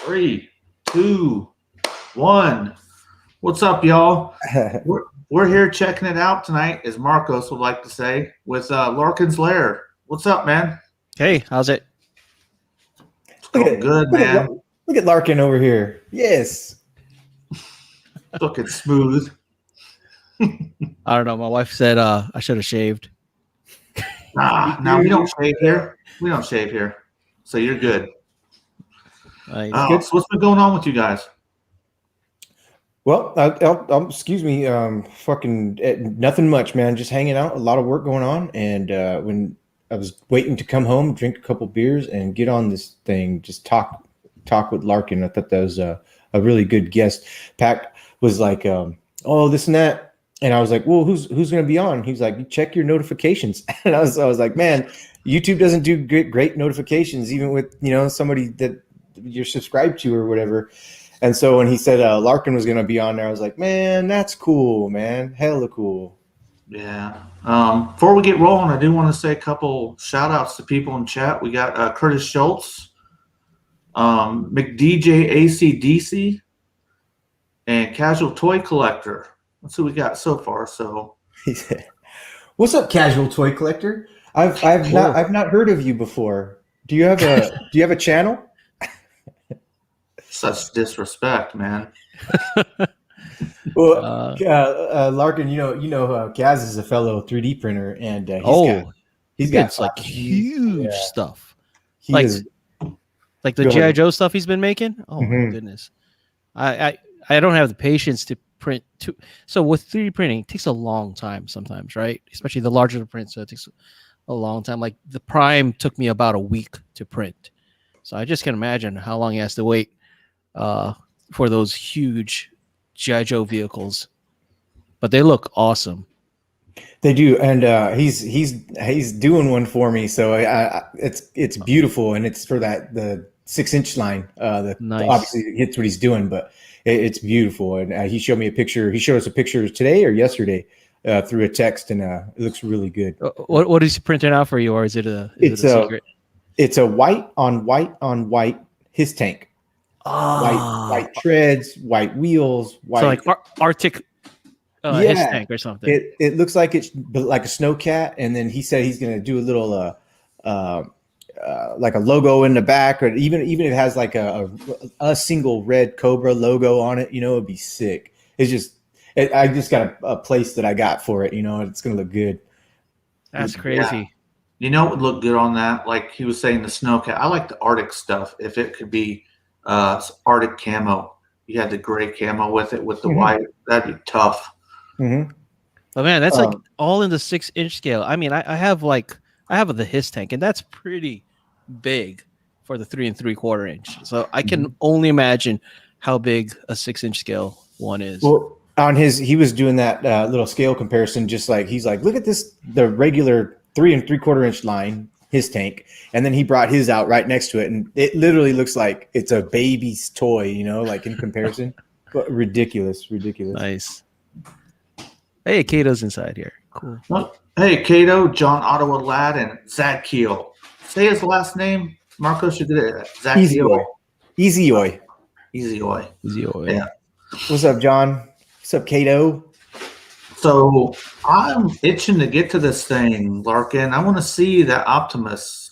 3, 2, 1. What's up, y'all? We're here checking it out tonight, as Marcos would like to say, with Larkin's Lair. What's up, man? Hey, how's it? It's going good, man. Look at Larkin over here. Yes. Looking smooth. I don't know. My wife said I should have shaved. No, we don't shave here. We don't shave here. So you're good. Nice. So what's been going on with you guys? Well, excuse me, fucking nothing much, man. Just hanging out, a lot of work going on. And when I was waiting to come home, drink a couple beers, and get on this thing, just talk with Larkin. I thought that was a really good guest. P.A.K was like, oh, this and that. And I was like, well, who's going to be on? He's like, check your notifications. And I was like, man, YouTube doesn't do great notifications, even with, somebody that you're subscribed to or whatever. And so when he said Larkin was going to be on there, I was like, man, that's cool, man. Hella cool. Yeah. Before we get rolling, I do want to say a couple shout outs to people in chat. We got Curtis Schultz, McDJ ACDC, and Casual Toy Collector. That's who we got so far. So, what's up, Casual Toy Collector? I've not heard of you before. Do you have a channel? Such disrespect, man. Well, Larkin, Kaz is a fellow 3D printer, and he's got like huge stuff, He like is, the G.I. Joe stuff he's been making. Oh my goodness, I don't have the patience to print. So with 3D printing, it takes a long time sometimes, right? Especially the larger the print, so it takes a long time. Like the Prime took me about a week to print, so I just can imagine how long he has to wait for those huge G.I. Joe vehicles. But they look awesome. They do, and he's doing one for me, so it's beautiful, and it's for the 6-inch line. Nice. Obviously it's what he's doing, but it's beautiful. And he showed me a picture. He showed us a picture today or yesterday through a text, and it looks really good. What is he printing out for you, or is it a secret? It's a white on white his tank. White treads, white wheels, white. So like Arctic his tank or something. It looks like it's like a snowcat, and then he said he's going to do a little like a logo in the back, or even if it has like a single red Cobra logo on it, it'd be sick. It's just I just got a place that I got for it, it's going to look good. That's crazy. Yeah. What would look good on that? Like he was saying, the snowcat. I like the Arctic stuff. If it could be Arctic camo, you had the gray camo with it with the white, that'd be tough. But man, that's like all in the 6-inch scale. I mean, I have the his tank, and that's pretty big for the 3 3/4 inch. So I can only imagine how big a 6-inch scale one is. Well, he was doing that little scale comparison, just like he's like, look at this, the regular 3 3/4 inch line, his tank, and then he brought his out right next to it, and it literally looks like it's a baby's toy, like in comparison. But ridiculous. Nice. Hey, Kato's inside here. Cool. Well, hey, Kato, John Ottawa Ladd, and Zach Keel. Say his last name. Marcos, you did it. Zach Keel. Easy Oi. Yeah. What's up, John? What's up, Kato? So I'm itching to get to this thing, Larkin. I want to see that Optimus.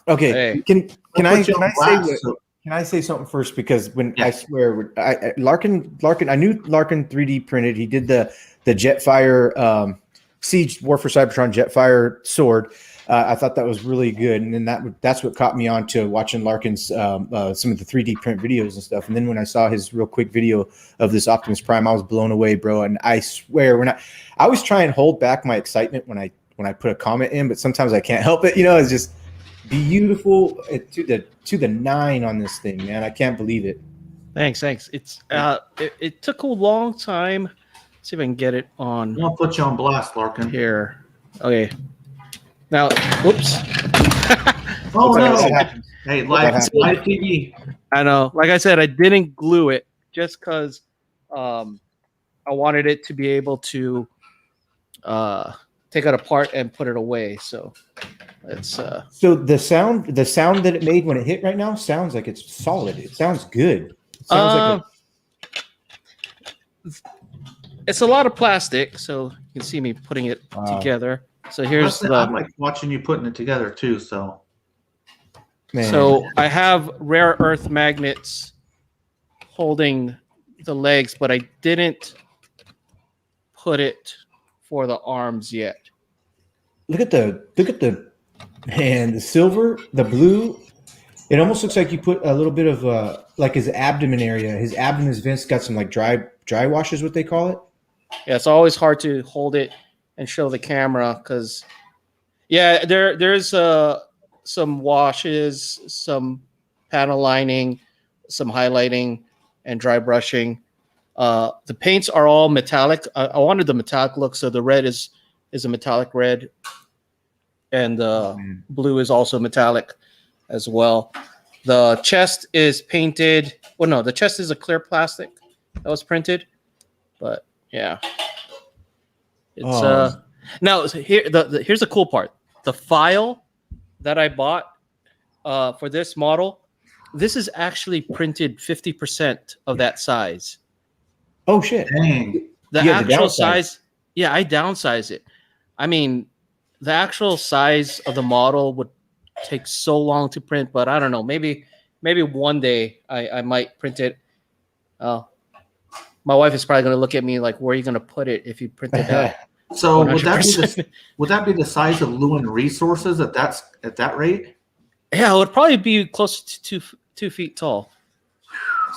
Okay. Hey. Can I say something first? Because I swear, Larkin, I knew Larkin 3D printed. He did the Jetfire Siege War for Cybertron Jetfire sword. I thought that was really good, and then that's what caught me on to watching Larkin's some of the 3D print videos and stuff. And then when I saw his real quick video of this Optimus Prime, I was blown away, bro. And I swear, I always try and hold back my excitement when I put a comment in, but sometimes I can't help it. It's just beautiful to the 9 on this thing, man. I can't believe it. Thanks. It's it took a long time. Let's see if I can get it on. I'll put you on blast, Larkin. Here. Okay. Now, whoops. Oh no! Hey, live TV. I know. Like I said, I didn't glue it just because I wanted it to be able to take it apart and put it away. So it's So the sound that it made when it hit right now sounds like it's solid. It sounds good. It sounds it's a lot of plastic, so you can see me putting it together. So here's I like watching you putting it together too. So, man. So I have rare earth magnets holding the legs, but I didn't put it for the arms yet. Look at the man, the silver, the blue. It almost looks like you put a little bit of like his abdomen area. His abdomen's vents got some like dry wash is what they call it. Yeah, it's always hard to hold it and show the camera because, yeah, there's some washes, some panel lining, some highlighting, and dry brushing. The paints are all metallic. I wanted the metallic look, so the red is a metallic red, and the blue is also metallic as well. The chest is painted. Well, no, the chest is a clear plastic that was printed, but yeah, it's now here. Here's the cool part: the file that I bought for this model, this is actually printed 50% of that size. Oh shit! dang. The actual size, yeah, I downsized it. I mean, the actual size of the model would take so long to print, but I don't know. Maybe one day I might print it. My wife is probably going to look at me like, "Where are you going to put it if you print it out?" So 100%. would that be the size of Lewin Resources at that rate? Yeah, it would probably be close to 2 feet tall.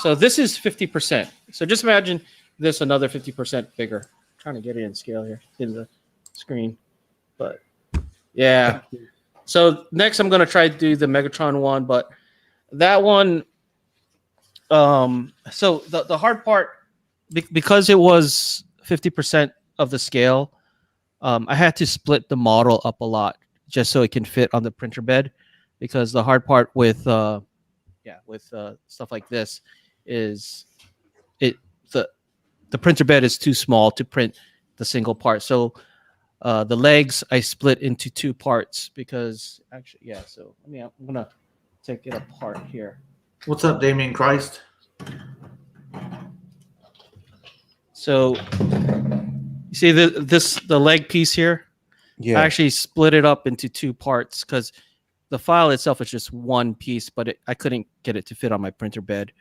So this is 50%. So just imagine this another 50% bigger. I'm trying to get it in scale here in the screen, but yeah. So next I'm gonna try to do the Megatron one, but that one. So the hard part, because it was 50% of the scale, I had to split the model up a lot just so it can fit on the printer bed. Because the hard part with stuff like this is the printer bed is too small to print the single part. So the legs I split into 2 parts because actually, yeah. So I mean, I'm gonna take it apart here. What's up, Damien Christ? So you see the leg piece here? Yeah. I actually split it up into 2 parts because the file itself is just one piece, but I couldn't get it to fit on my printer bed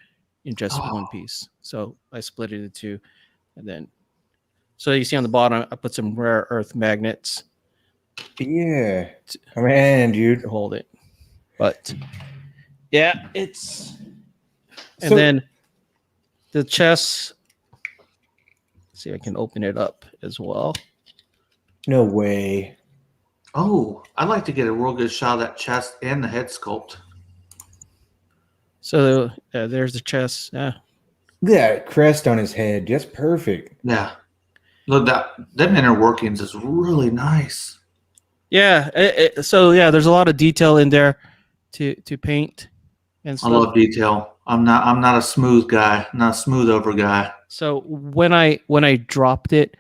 in just one piece. So I split it into 2. And then, so you see on the bottom, I put some rare earth magnets. Yeah. Man, dude. To hold it. But yeah, it's. And So, then the chest. See, I can open it up as well. no way. Oh, I'd like to get a real good shot of that chest and the head sculpt. So there's the chest. Yeah. Look at that crest on his head. That's perfect. Yeah. Look, them inner workings is really nice. Yeah. So yeah, there's a lot of detail in there to paint and stuff. I love detail. I'm not a smooth guy. I'm not a smooth over guy. So when I dropped it,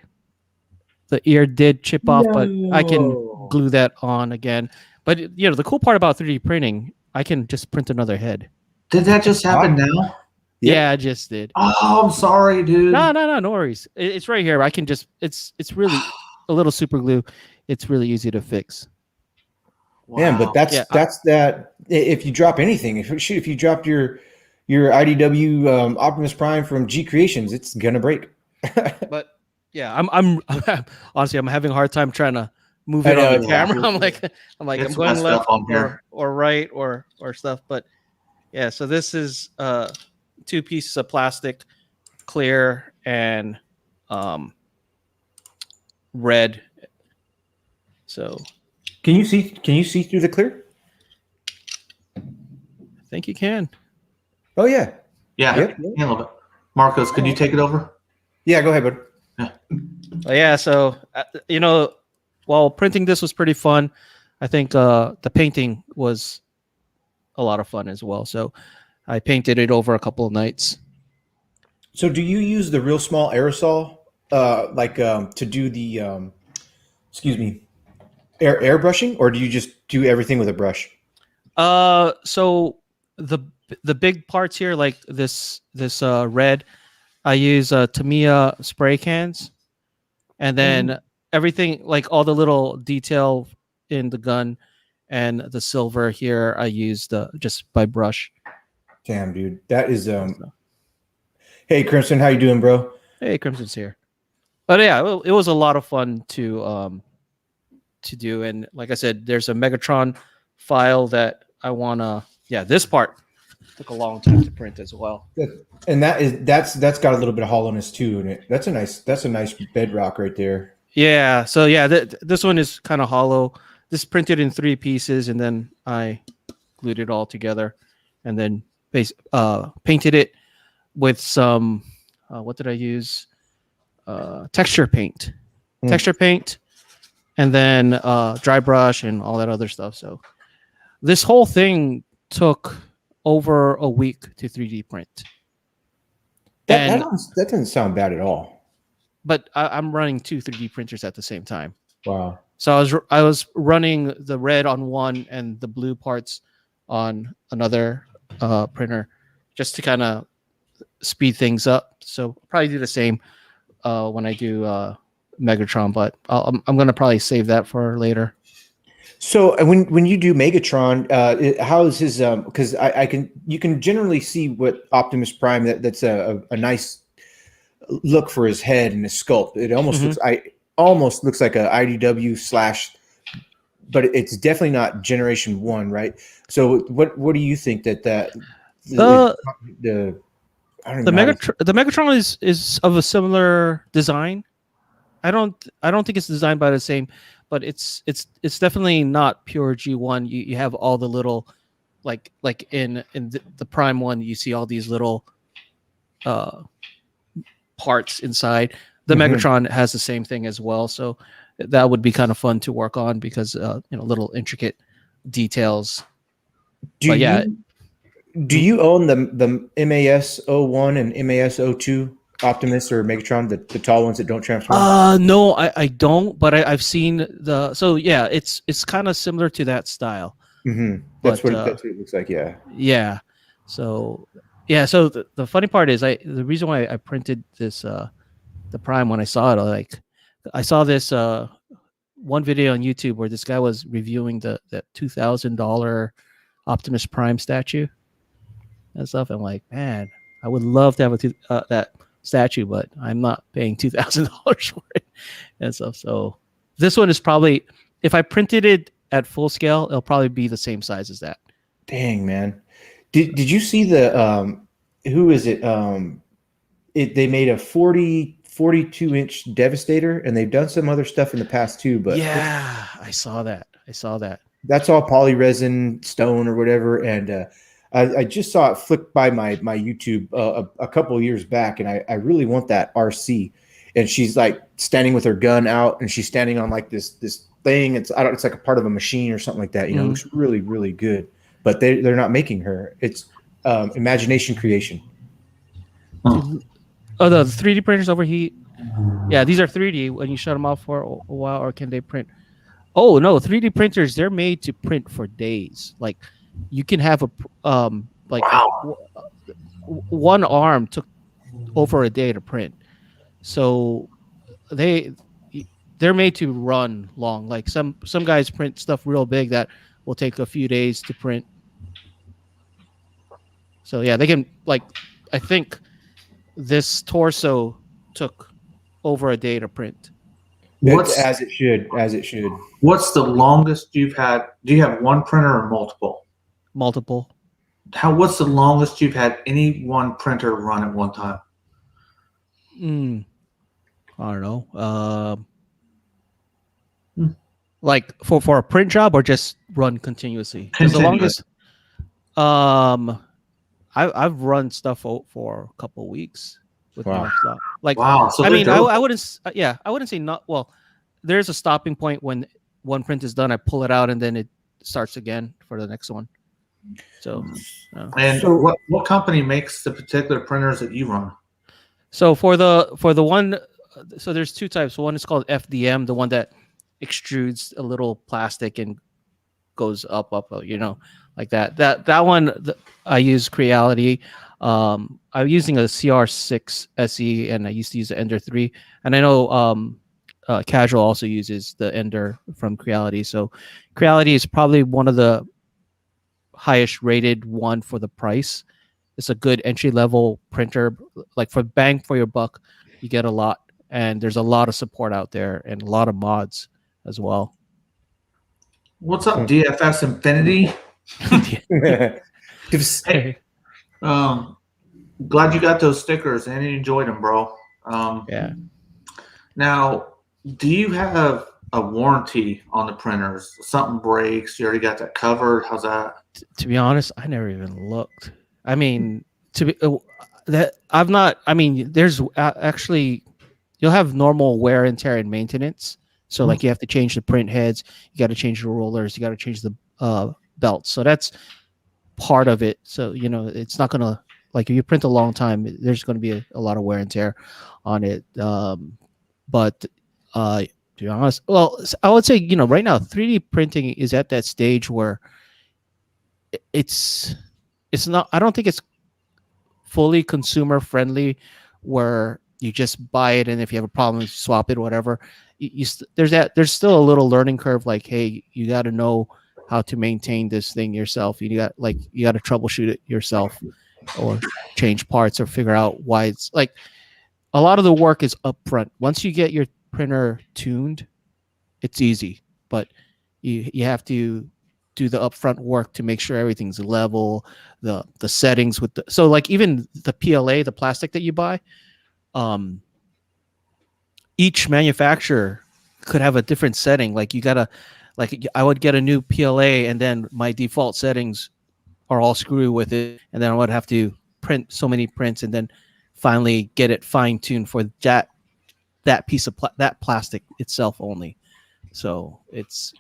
the ear did chip off, but I can glue that on again. But you know, the cool part about 3D printing, I can just print another head. Did that just happen now? Yep. Yeah, I just did. Oh, I'm sorry, dude. No worries. It's right here. I can just it's really a little super glue. It's really easy to fix. Wow. Man, but that's that. If you drop anything, if you dropped your IDW Optimus Prime from G Creations, it's gonna break. But yeah, I'm honestly I'm having a hard time trying to move it on the camera. I'm like I'm going left or right or stuff. But yeah, so this is 2 pieces of plastic, clear and red. So Can you see through the clear? I think you can. Oh yeah. Yeah, Yep. a little bit. Marcos, can you take it over? Yeah, go ahead, bud. Yeah, so you know, while printing this was pretty fun, I think the painting was a lot of fun as well. So I painted it over a couple of nights. So do you use the real small aerosol to do the excuse me, airbrushing, or do you just do everything with a brush? So the big parts here, like this red, I use Tamiya spray cans, and then everything, like all the little detail in the gun and the silver here, I used just by brush. Damn, dude, that is Hey, Crimson, how you doing, bro? Hey, Crimson's here. But yeah, it was a lot of fun to do, and like I said, there's a Megatron file that I wanna. Yeah, this part took a long time to print as well. And that's got a little bit of hollowness too in it. That's a nice bedrock right there. Yeah. So yeah, this one is kind of hollow. This printed in 3 pieces, and then I glued it all together, and then painted it with some. What did I use? Texture paint. Texture paint, and then dry brush and all that other stuff. So this whole thing took over a week to 3D print. That doesn't sound bad at all. But I'm running 2 3D printers at the same time. Wow. So I was running the red on one and the blue parts on another printer, just to kind of speed things up. So I'll probably do the same when I do Megatron, but I'm gonna probably save that for later. So when you do Megatron, how is his? Because you can generally see what Optimus Prime that's a nice look for his head and his sculpt. It almost looks like a IDW / but it's definitely not Generation 1, right? So what do you think that the Megatron is of a similar design. I don't think it's designed by the same, but it's definitely not pure G1. You have all the little like in the Prime one, you see all these little parts inside. The Megatron has the same thing as well, so that would be kind of fun to work on because little intricate details. Do you own the MAS-01 and MAS-02 Optimus or Megatron, the tall ones that don't transform? No, I don't, but I've seen it's kind of similar to that style. That's what it looks like. Yeah. So the funny part is the reason why I printed this the Prime, when I saw it, I saw this one video on YouTube where this guy was reviewing the $2,000 Optimus Prime statue and stuff. I'm like, man, I would love to have that statue, but I'm not paying $2,000 for it and stuff. So this one is probably, if I printed it at full scale, it'll probably be the same size as that. Dang, man. Did you see the who is it? They made a 42-inch Devastator, and they've done some other stuff in the past too. But yeah, I saw that. That's all polyresin stone or whatever. And I just saw it flick by my YouTube a couple of years back, and I really want that RC. And she's like standing with her gun out, and she's standing on like this thing. It's like a part of a machine or something like that. It looks really, really good. But they're not making her. It's imagination creation. Oh, the 3D printers overheat. Yeah, these are 3D when you shut them off for a while, or can they print? Oh no, 3D printers, they're made to print for days. Like you can have one arm took over a day to print. So they're made to run long. Like some guys print stuff real big that will take a few days to print. So yeah, they can, like, I think this torso took over a day to print. As it should. What's the longest you've had? Do you have one printer or multiple? Multiple. What's the longest you've had any one printer run at one time? I don't know. Like for a print job, or just run continuously? Because the longest, I've run stuff for a couple of weeks with nonstop. Like, wow. So I mean, I wouldn't say not. Well, there's a stopping point when one print is done. I pull it out and then it starts again for the next one. So, what company makes the particular printers that you run? So for the one, so there's 2 types. One is called FDM, the one that extrudes a little plastic and goes up, like that. That one I use Creality. I'm using a CR6 SE, and I used to use the Ender 3, and I know Casual also uses the Ender from Creality. So Creality is probably one of the highest rated one for the price. It's a good entry level printer. Like for bang for your buck, you get a lot, and there's a lot of support out there and a lot of mods as well. What's up, DFS Infinity? Hey, glad you got those stickers and you enjoyed them, bro. Yeah. Now, do you have a warranty on the printers? Something breaks, you already got that covered. How's that? To be honest, I never even looked. I mean, I've not. I mean, there's actually you'll have normal wear and tear and maintenance. So like you have to change the print heads, you got to change the rollers, you got to change the belts. So that's part of it. So it's not gonna, like, if you print a long time, there's going to be a lot of wear and tear on it. But to be honest, well, I would say right now 3D printing is at that stage where it's not. I don't think it's fully consumer friendly, where you just buy it and if you have a problem, you swap it, whatever. There's still a little learning curve. Like, hey, you got to know how to maintain this thing yourself. You got to troubleshoot it yourself, or change parts, or figure out why it's like. A lot of the work is upfront. Once you get your printer tuned, it's easy, but you have to do the upfront work to make sure everything's level, the settings with so like even the PLA, the plastic that you buy, each manufacturer could have a different setting. Like I would get a new PLA and then my default settings are all screwy with it, and then I would have to print so many prints and then finally get it fine-tuned for that piece of that plastic itself only. So it's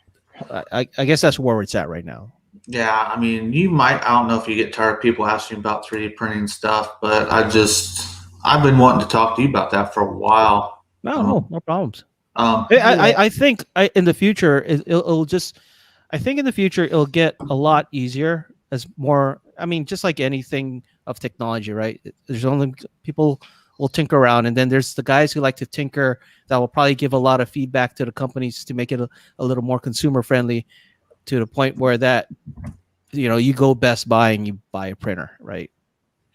I guess that's where it's at right now. Yeah, I mean, I don't know if you get tired of people asking about 3D printing stuff, but I've been wanting to talk to you about that for a while. No problems. I think in the future it'll just, I think in the future it'll get a lot easier as more. I mean, just like anything of technology, right? There's only people will tinker around, and then there's the guys who like to tinker that will probably give a lot of feedback to the companies to make it a little more consumer friendly, to the point where that you go Best Buy and you buy a printer, right?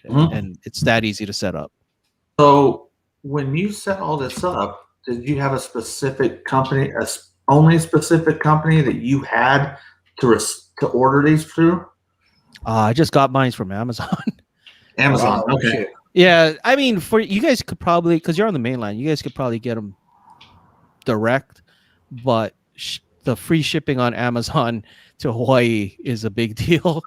And it's that easy to set up. So when you set all this up, did you have a specific company, only a specific company that you had to order these through? I just got mine from Amazon. Amazon, wow, okay. Yeah, I mean, for you guys could probably, because you're on the main line, you guys could probably get them direct, but the free shipping on Amazon to Hawaii is a big deal,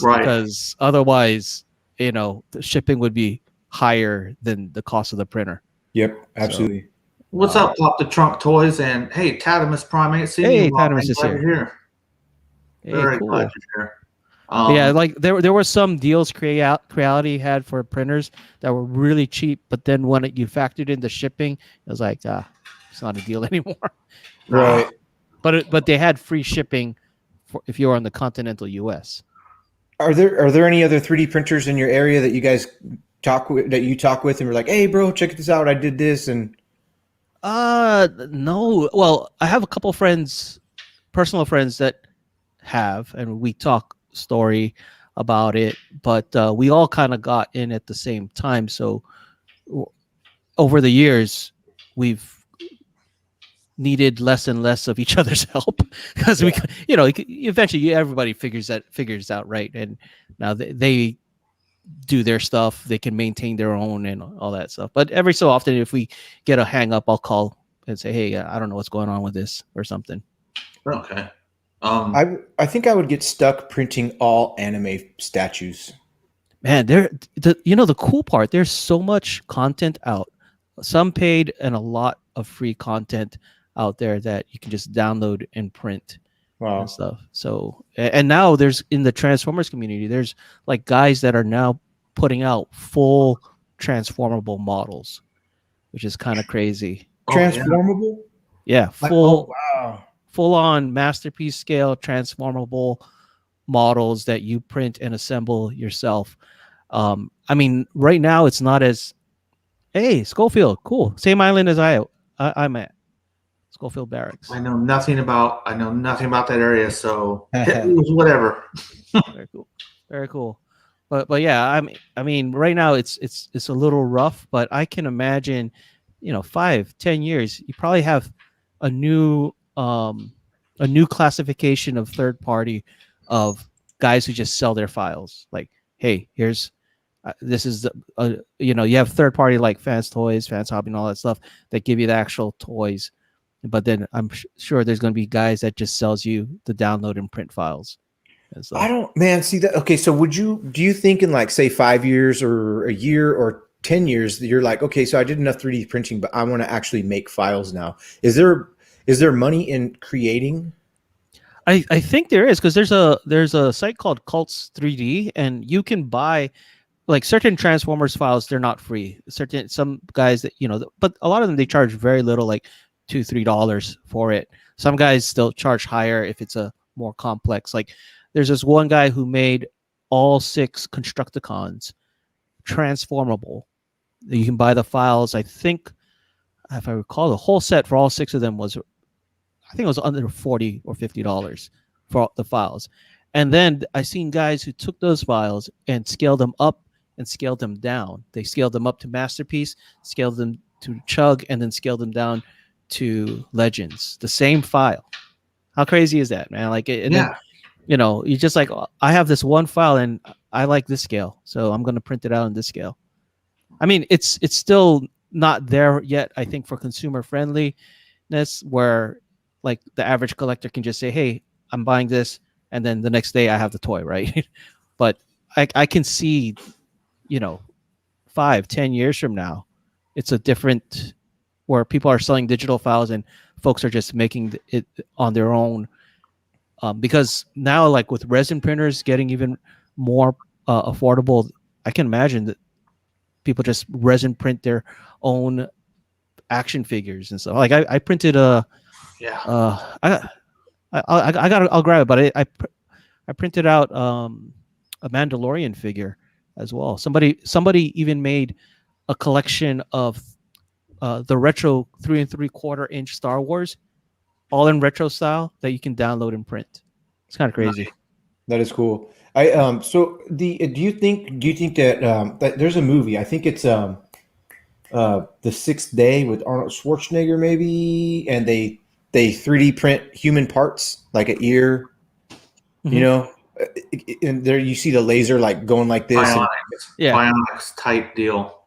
right? Because otherwise, the shipping would be higher than the cost of the printer. Yep, absolutely. So, what's up, Pop the Trunk Toys? And hey, Tatimus Prime, hey, Tatimus is here. Hey, very cool. Glad you're here. Yeah, like there were some deals Creality had for printers that were really cheap, but then when you factored in the shipping, it was like, it's not a deal anymore. Right. But they had free shipping if you're on the continental U.S. Are there any other 3D printers in your area that you guys talk with and we're like, hey, bro, check this out, I did this? And no. Well, I have a couple friends, personal friends that have, and we talk story about it, but we all kind of got in at the same time. So over the years, we've needed less and less of each other's help, because we, eventually everybody figures out, right? And now they do their stuff, they can maintain their own and all that stuff. But every so often, if we get a hang up, I'll call and say, hey, I don't know what's going on with this or something. Okay. I think I would get stuck printing all anime statues. Man, the cool part, there's so much content out, some paid and a lot of free content out there that you can just download and print. Wow. And stuff. So, and now there's, in the Transformers community, there's like guys that are now putting out full transformable models, which is kind of crazy. Transformable? Yeah, Oh wow. full on masterpiece scale transformable models that you print and assemble yourself. I mean, right now it's not as hey Schofield, cool, same island as I'm at Schofield Barracks. I know nothing about that area, so hit me with whatever. Very cool, very cool. But yeah, I mean, right now it's a little rough, but I can imagine, 5-10 years, you probably have a new um a new classification of third party of guys who just sell their files. Like, hey, here's this is the you have third party like Fans Toys, Fans Hobby, and all that stuff that give you the actual toys. But then I'm sure there's going to be guys that just sells you the download and print files and I stuff. don't, man, see that. Okay, so do you think in like say 5 years or a year or 10 years that you're like, okay, so I did enough 3D printing, but I want to actually make files now. Is there money in creating? I think there is because there's a site called Cults 3D, and you can buy like certain Transformers files. They're not free. Some guys that but a lot of them they charge very little, like $2-3 for it. Some guys still charge higher if it's a more complex. Like there's this one guy who made all 6 Constructicons transformable. You can buy the files. I think if I recall, the whole set for all 6 of them was, I think it was under $40 or $50 for the files. And then I seen guys who took those files and scaled them up and scaled them down. They scaled them up to Masterpiece, scaled them to Chug, and then scaled them down to Legends. The same file. How crazy is that, man? Like, and then you just like, I have this one file and I like this scale, so I'm gonna print it out on this scale. I mean, it's still not there yet, I think, for consumer friendliness, where like the average collector can just say, hey, I'm buying this, and then the next day I have the toy, right? But I can see, 5-10 years from now, it's a different, where people are selling digital files and folks are just making it on their own. Because now, like with resin printers getting even more affordable, I can imagine that people just resin print their own action figures and stuff. Like I printed a I'll grab it, but I printed out a Mandalorian figure as well. Somebody even made a collection of the retro 3 3/4 inch Star Wars, all in retro style, that you can download and print. It's kind of crazy. That is cool. So do you think that that there's a movie? I think it's The Sixth Day with Arnold Schwarzenegger, maybe, and they 3D print human parts like an ear, and there you see the laser like going like this. Bionics type deal.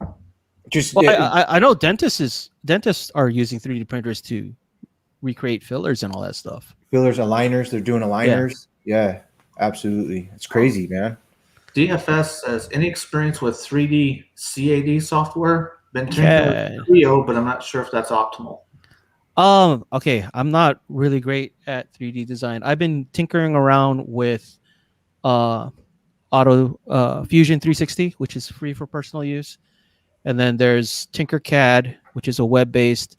Just I know dentists are using 3D printers to recreate fillers and all that stuff. Fillers, aligners. They're doing aligners. Yeah, absolutely. It's crazy, man. DFS says, any experience with 3D CAD software? Been tinkering with Creo, but I'm not sure if that's optimal. Okay, I'm not really great at 3D design. I've been tinkering around with Auto Fusion 360, which is free for personal use. And then there's Tinkercad, which is a web-based,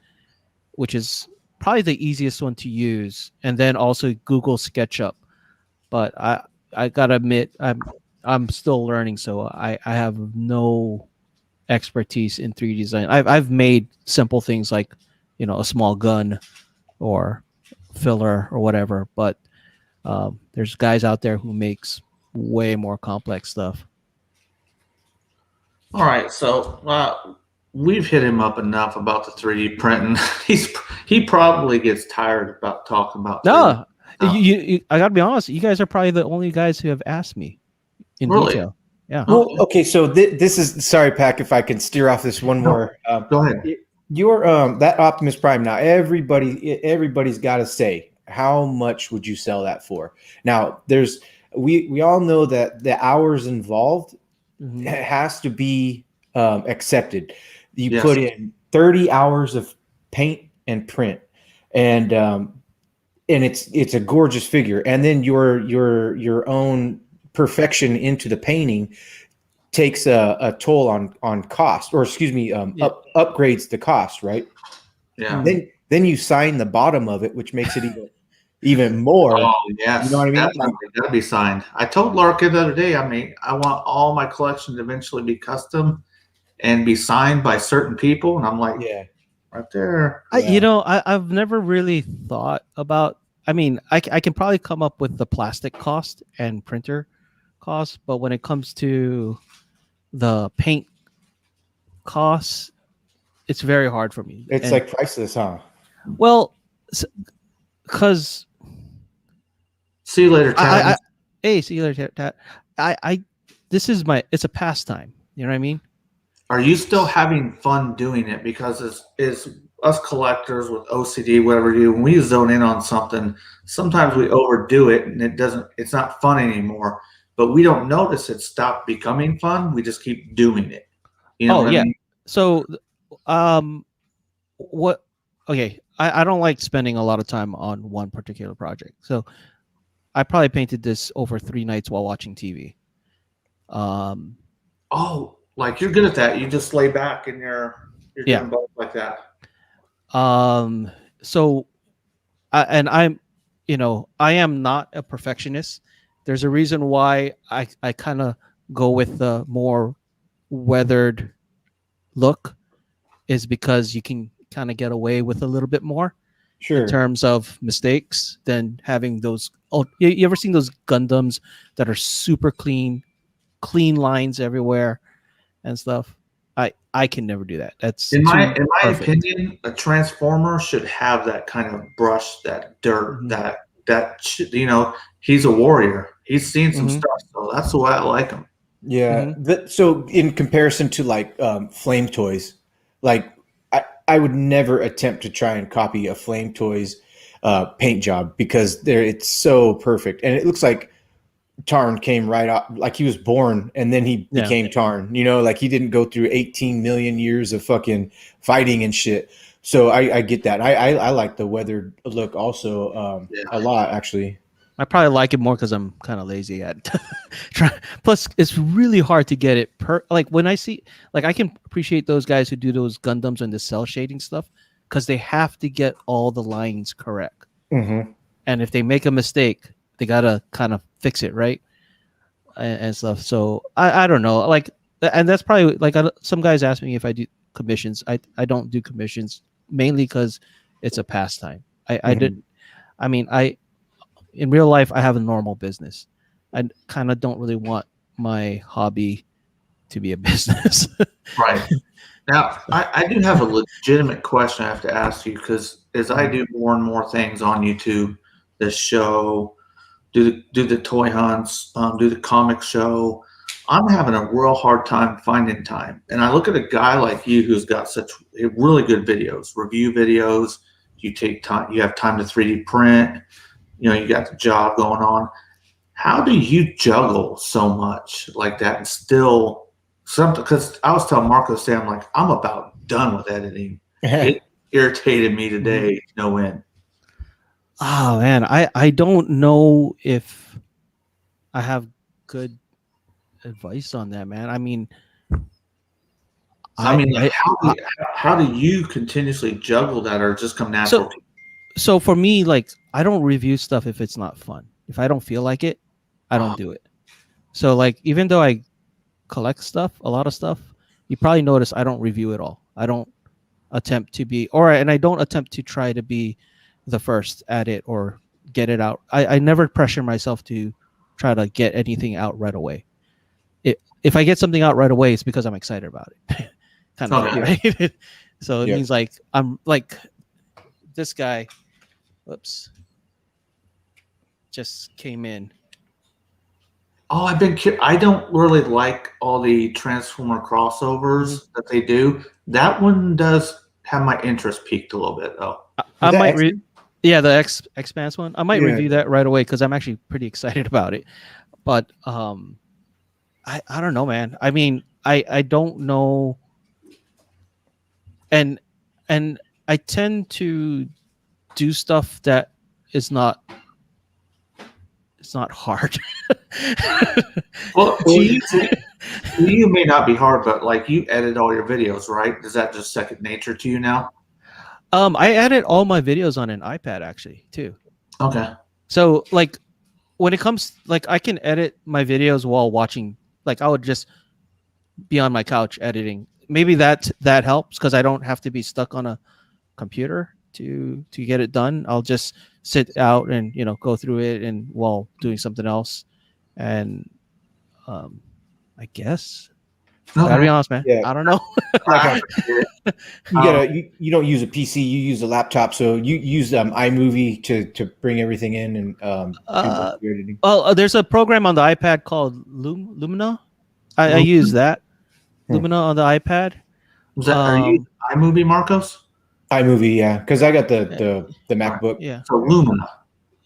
which is probably the easiest one to use. And then also Google SketchUp. But I gotta admit, I'm still learning, so I have no expertise in 3D design. I've made simple things like, a small gun or filler or whatever, but there's guys out there who makes way more complex stuff. All right, so we've hit him up enough about the 3D printing. He probably gets tired about talking about. No, I gotta be honest. You guys are probably the only guys who have asked me in detail. Yeah. Well, okay. So this is, sorry, P.A.K, if I can steer off this one more. Go ahead. Your that Optimus Prime. Now everybody's got to say, how much would you sell that for? Now we all know that the hours involved has to be accepted. You put in 30 hours of paint and print, and it's a gorgeous figure. And then your own perfection into the painting takes a toll on cost, or excuse me, upgrades the cost, right? Yeah. then you sign the bottom of it, which makes it even more. Oh yes, You know what I mean? Definitely gotta be signed. I told Larkin the other day. I mean, I want all my collection to eventually be custom and be signed by certain people, and I'm like, Yeah. right there. I've never really thought about. I mean, I can probably come up with the plastic cost and printer cost, but when it comes to the paint costs, it's very hard for me. It's And like priceless, huh? well, because See you later, Tad. hey, see you later, Tat. This is it's a pastime. You know what I mean? Are you still having fun doing it? Because is us collectors with OCD, whatever we do, when we zone in on something, sometimes we overdo it and it's not fun anymore. But we don't notice it stopped becoming fun. We just keep doing it. You know what I mean? So, what? Okay, I don't like spending a lot of time on one particular project. So, I probably painted this over 3 nights while watching TV. Oh, like you're good at that. You just lay back and you're doing both like that. So, I'm, I am not a perfectionist. There's a reason why I kind of go with the more weathered look, is because you can kind of get away with a little bit more in terms of mistakes than having those. Oh, you ever seen those Gundams that are super clean lines everywhere and stuff? I can never do that. That's in my perfect. opinion, a transformer should have that kind of brush, that dirt, he's a warrior. He's seen some stuff, so that's the way I like him. Yeah. So in comparison to like Flame Toys, like I would never attempt to try and copy a Flame Toys paint job, because it's so perfect, and it looks like Tarn came right out, like he was born and then he became Tarn. Like he didn't go through 18 million years of fucking fighting and shit. So I get that. I like the weathered look also a lot, actually. I probably like it more because I'm kind of lazy at plus it's really hard to get it like when I see, like, I can appreciate those guys who do those Gundams and the cell shading stuff, because they have to get all the lines correct. And if they make a mistake, they gotta kind of fix it, right? And stuff. So I don't know, like, and that's probably like, some guys ask me if I do commissions. I don't do commissions, mainly because it's a pastime. In real life, I have a normal business. I kind of don't really want my hobby to be a business. Right. Now, I do have a legitimate question I have to ask you, because as I do more and more things on YouTube, this show, do the toy hunts, do the comic show, I'm having a real hard time finding time. And I look at a guy like you who's got such really good videos, review videos. You take time, you have time to 3D print. You got the job going on. How do you juggle so much like that and still something? Because I was telling Marco today, I'm like, I'm about done with editing. It irritated me today, no end. Oh man, I don't know if I have good advice on that, man. I mean, how do you continuously juggle that, or just come natural? So for me, like, I don't review stuff if it's not fun. If I don't feel like it, I don't do it. So like, even though I collect stuff, a lot of stuff, you probably notice I don't review it all. I don't attempt to be, and I don't attempt to try to be the first at it or get it out. I never pressure myself to try to get anything out right away. If I get something out right away, it's because I'm excited about it. Kind of, right? So it means like, I'm like, this guy, whoops, just came in. Oh, I don't really like all the Transformer crossovers that they do. That one does have my interest peaked a little bit, though. I might the Expanse one. I might review that right away, because I'm actually pretty excited about it. But I don't know, man. I mean, I don't know, and I tend to do stuff that is not, it's not hard. Well, to you may not be hard, but like, you edit all your videos, right? Is that just second nature to you now? I edit all my videos on an iPad actually too. Okay. So like when it comes like I can edit my videos while watching. Like I would just be on my couch editing. Maybe that helps because I don't have to be stuck on a computer to get it done. I'll just sit out and go through it and while doing something else. And I guess I gotta be Okay. honest, man. Yeah. I don't know. Like Um, you don't use a PC, you use a laptop, so you use iMovie to bring everything in and do your editing. Well, there's a program on the iPad called Lumina. I use that Lumina on the iPad. Are you iMovie, Marcos? iMovie, yeah, because I got the MacBook. Yeah. So Lumina.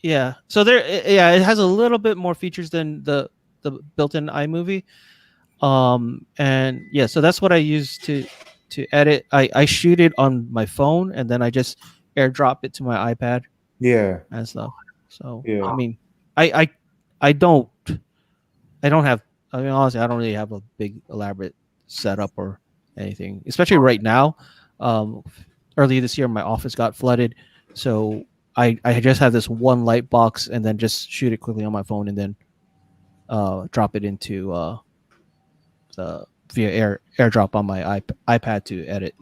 Yeah. So it has a little bit more features than the built-in iMovie. And yeah, so that's what I use to edit. I shoot it on my phone and then I just airdrop it to my iPad Yeah, and stuff. So yeah, I mean, I don't have. I mean, honestly, I don't really have a big elaborate setup or anything, especially right now. Early this year, my office got flooded, so I just have this one light box and then just shoot it quickly on my phone and then drop it into via airdrop on my iPad to edit.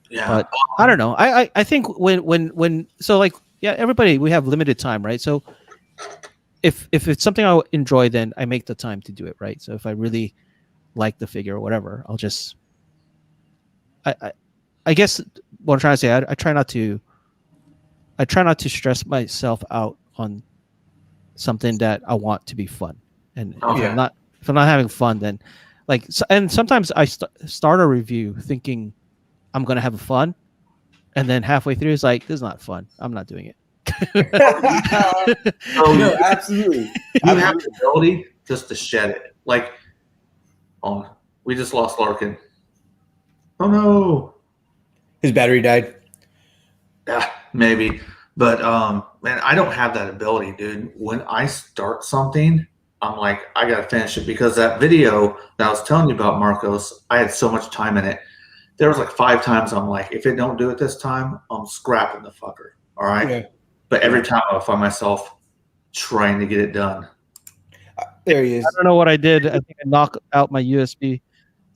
Yeah. But I don't know. I think when so like yeah, everybody we have limited time, right? So if it's something I enjoy, then I make the time to do it, right? So if I really like the figure or whatever, I'll just I guess what I'm trying to say, I try not to stress myself out on something that I want to be fun. And if Okay. I'm not having fun, then like and sometimes I start a review thinking I'm gonna have fun, and then halfway through it's like this is not fun. I'm not doing it. So no, absolutely. you have the ability just to shed it. Like, oh, we just lost Larkin. Oh no. His battery died. Yeah, maybe. But man, I don't have that ability, dude. When I start something, I'm like, I gotta finish it because that video that I was telling you about, Marcos, I had so much time in it. There was like 5 times I'm like, if it don't do it this time, I'm scrapping the fucker. All right. Yeah. But every time I find myself trying to get it done. There he is. I don't know what I did. I think I knocked out my USB.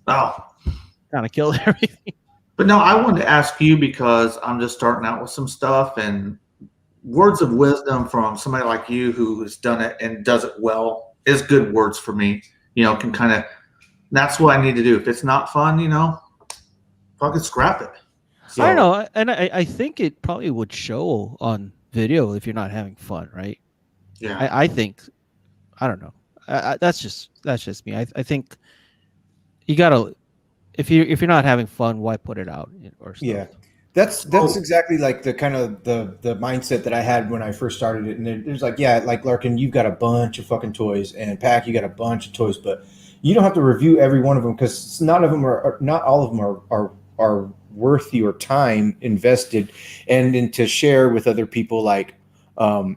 Oh. Kind of killed everything. But no, I wanted to ask you because I'm just starting out with some stuff and words of wisdom from somebody like you who has done it and does it well is good words for me. Can kind of, that's what I need to do. If it's not fun, fucking scrap it. So, I don't know, and I think it probably would show on video if you're not having fun, right? Yeah. I think, I don't know. That's just me. I think you gotta, if you're not having fun, why put it out or stuff? Yeah, that's exactly like the kind of the mindset that I had when I first started it. And there's like, yeah, like Larkin, you've got a bunch of fucking toys, and P.A.K, you got a bunch of toys, but you don't have to review every one of them because not all of them are worth your time invested and to share with other people. Like some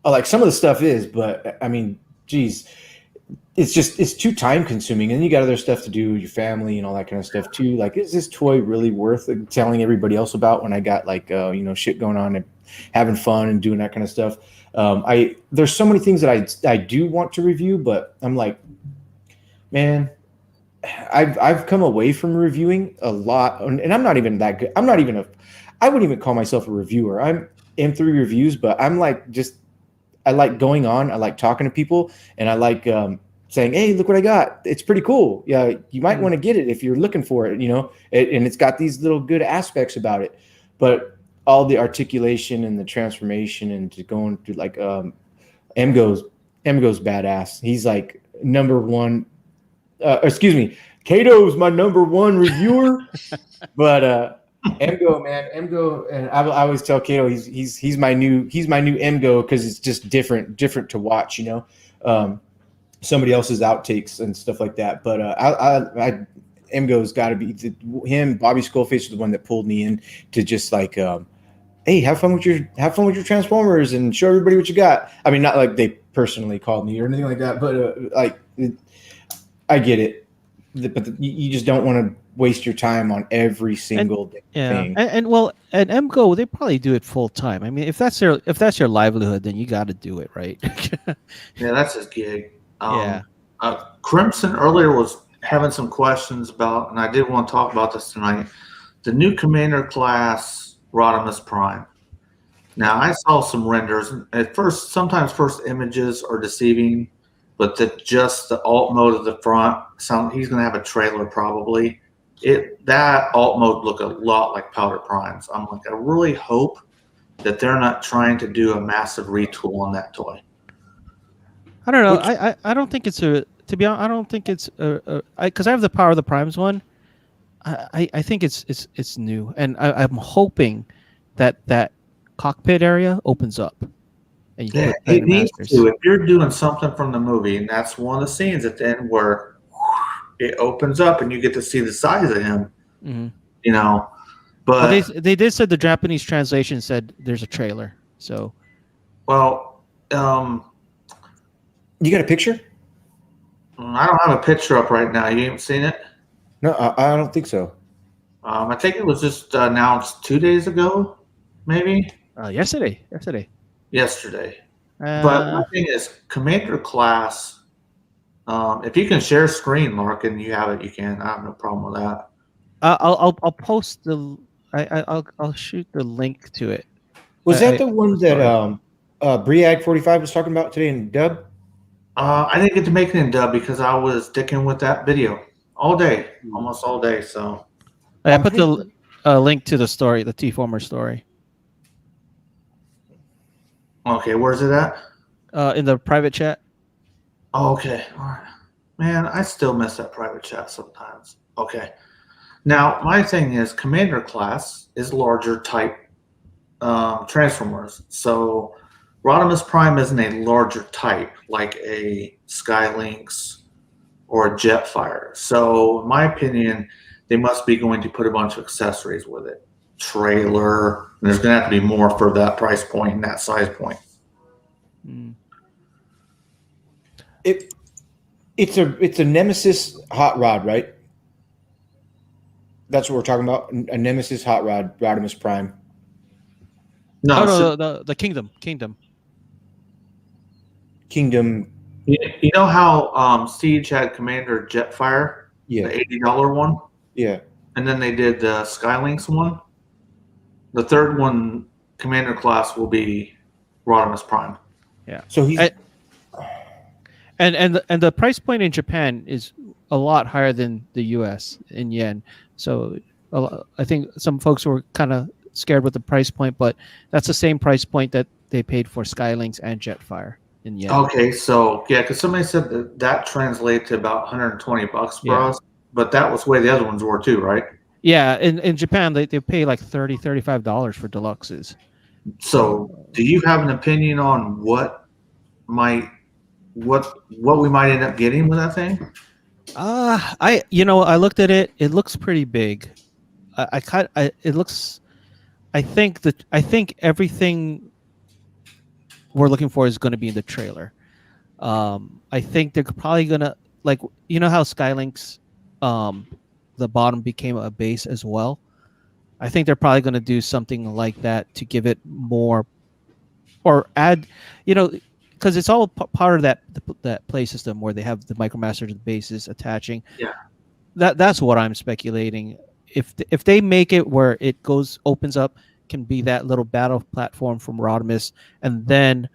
of the stuff is, but I mean, geez, it's too time consuming, and you got other stuff to do, your family and all that kind of stuff too. Like, is this toy really worth telling everybody else about when I got like shit going on and having fun and doing that kind of stuff? There's so many things that I do want to review, but I'm like, man, I've come away from reviewing a lot, and I'm not even that good. I wouldn't even call myself a reviewer. I'm M3 reviews, but I'm like I like going on. I like talking to people, and I like saying, "Hey, look what I got! It's pretty cool. Yeah, you might want to get it if you're looking for it. And it's got these little good aspects about it, but all the articulation and the transformation and to going through like Mgo's badass. He's like number one. Excuse me, Kato's my number one reviewer, but Mgo, man, Mgo, and I always tell Kato he's my new Mgo because it's just different to watch, somebody else's outtakes and stuff like that. But Mgo's got to be him. Bobby Skullface is the one that pulled me in to just like, hey, have fun with your Transformers and show everybody what you got. I mean, not like they personally called me or anything like that, but I get it. you just don't want to waste your time on every single thing. And well, at MGO they probably do it full time. I mean, if that's your livelihood, then you got to do it, right? Yeah, that's his gig. Yeah. Crimson earlier was having some questions about, and I did want to talk about this tonight, the new commander class Rodimus Prime. Now, I saw some renders. At first, sometimes first images are deceiving, but just the alt mode of the front, he's going to have a trailer probably. That alt mode looked a lot like Powder Primes. I'm like, I really hope that they're not trying to do a massive retool on that toy. I don't know. I don't think it's to be honest, I don't think it's because I have the Power of the Primes one. I think it's new, and I'm hoping that cockpit area opens up. And you it needs to. If you're doing something from the movie, and that's one of the scenes at the end where it opens up and you get to see the size of him, you know. But well, they did say the Japanese translation said there's a trailer. So, well, you got a picture? I don't have a picture up right now. You haven't seen it? No, I don't think so. I think it was just announced 2 days ago, maybe. Yesterday. But my thing is, Commander class. If you can share screen, Larkin, you have it. You can. I have no problem with that. I'll post the. I'll shoot the link to it. Was that the one that Briag 45 was talking about today in dub? I didn't get to make it in dub because I was sticking with that video all day, almost all day. So I put the link to the story, the T-Former story. Okay, where's it at? In the private chat. Oh, okay. All right. Man, I still miss that private chat sometimes. Okay. Now, my thing is Commander class is larger type Transformers. So Rodimus Prime isn't a larger type like a Skylynx or a Jetfire. So in my opinion, they must be going to put a bunch of accessories with it. Trailer. And there's going to have to be more for that price point and that size point. It's a Nemesis hot rod, right? That's what we're talking about. A Nemesis hot rod, Rodimus Prime. No, the Kingdom. You know how Siege had Commander Jetfire? Yeah. The $80 one? Yeah. And then they did the Skylynx one. The third one, Commander class, will be Rodimus Prime. Yeah. So he's and the price point in Japan is a lot higher than the US in yen. So I think some folks were kind of scared with the price point, but that's the same price point that they paid for Skylynx and Jetfire in yen. Okay, so yeah, because somebody said that translated to about $120 for us, but that was the way the other ones were too, right? Yeah, in Japan they pay like $35 for deluxes. So, do you have an opinion on what we might end up getting with that thing? I looked at it. It looks pretty big. I think everything we're looking for is going to be in the trailer. I think they're probably gonna how Skylynx, the bottom became a base as well. I think they're probably going to do something like that to give it more, or add, because it's all part of that play system where they have the MicroMaster to the bases attaching. Yeah, that's what I'm speculating. If they make it where it opens up, can be that little battle platform from Rodimus, and then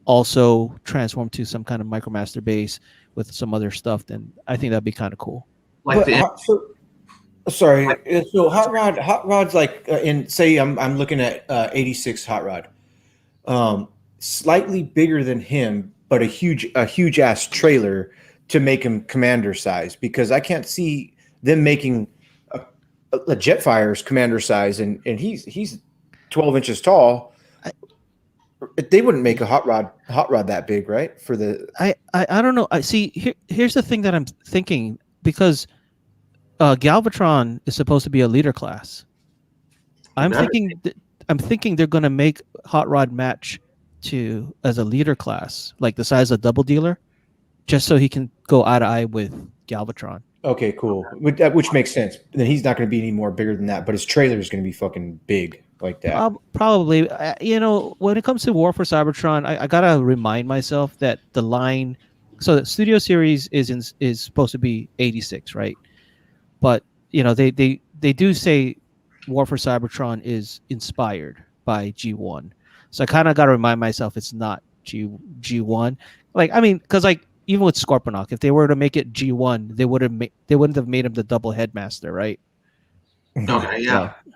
also transform to some kind of MicroMaster base with some other stuff, then I think that'd be kind of cool. So hot rod's like say I'm looking at 86 hot rod, slightly bigger than him, but a huge ass trailer to make him commander size, because I can't see them making a Jetfire's commander size, and he's 12 inches tall. They wouldn't make a hot rod that big, right? For the I don't know. I see. Here's the thing that I'm thinking, because Galvatron is supposed to be a leader class. I'm thinking they're going to make hot rod match as a leader class, like the size of Double Dealer, just so he can go eye to eye with Galvatron. Okay, cool. Which makes sense. Then he's not going to be any more bigger than that, but his trailer is going to be fucking big like that. Probably. When it comes to War for Cybertron, I gotta remind myself that the line. So the Studio Series is supposed to be 86, right? But they do say War for Cybertron is inspired by G1. So I kind of got to remind myself it's not G1. Like, I mean, because like even with Scorponok, if they were to make it G1, they wouldn't have made him the double headmaster, right? Okay, yeah. So,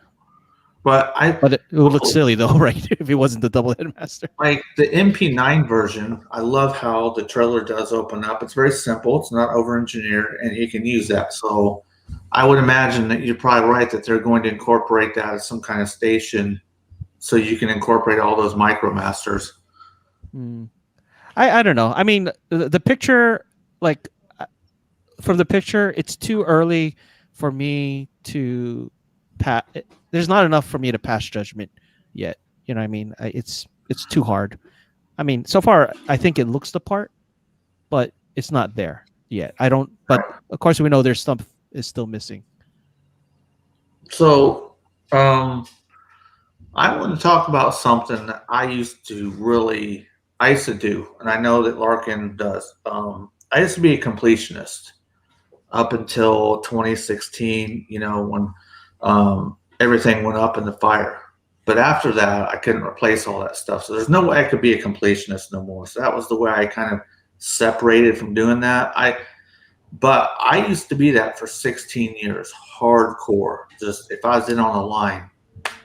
but it would look silly though, right? If he wasn't the double headmaster. Like the MP9 version, I love how the trailer does open up. It's very simple. It's not over-engineered, and you can use that. So I would imagine that you're probably right that they're going to incorporate that as some kind of station so you can incorporate all those MicroMasters. I don't know. I mean, the picture, like from the picture, it's too early for me to pass. There's not enough for me to pass judgment yet. You know what I mean? It's too hard. I mean, so far, I think it looks the part, but it's not there yet. I don't. But of course, we know there's stuff is still missing. So, I want to talk about something that I used to do, and I know that Larkin does. I used to be a completionist up until 2016, when everything went up in the fire. But after that, I couldn't replace all that stuff. So there's no way I could be a completionist no more. So that was the way I kind of separated from doing that. But I used to be that for 16 years, hardcore. Just if I was in on a line,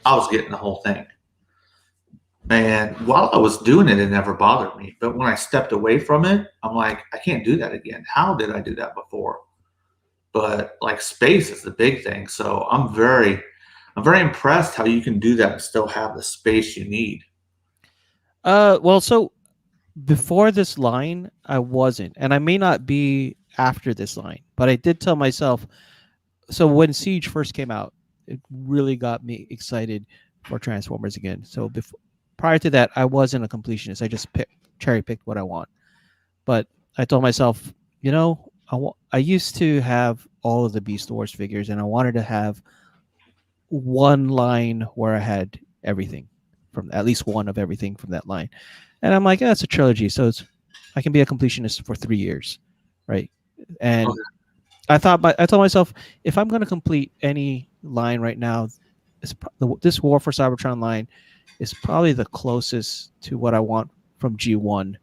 I was getting the whole thing. And while I was doing it, it never bothered me. But when I stepped away from it, I'm like, I can't do that again. How did I do that before? But like space is the big thing. So I'm very impressed how you can do that and still have the space you need. Well, so before this line, I wasn't, and I may not be after this line, but I did tell myself. So when Siege first came out, it really got me excited for Transformers again. So prior to that, I wasn't a completionist. I just cherry picked what I want. But I told myself, I used to have all of the Beast Wars figures, and I wanted to have one line where I had everything from at least one of everything from that line. And I'm like, it's a trilogy, so I can be a completionist for 3 years, right? And I told myself, if I'm going to complete any line right now, this War for Cybertron line is probably the closest to what I want from G1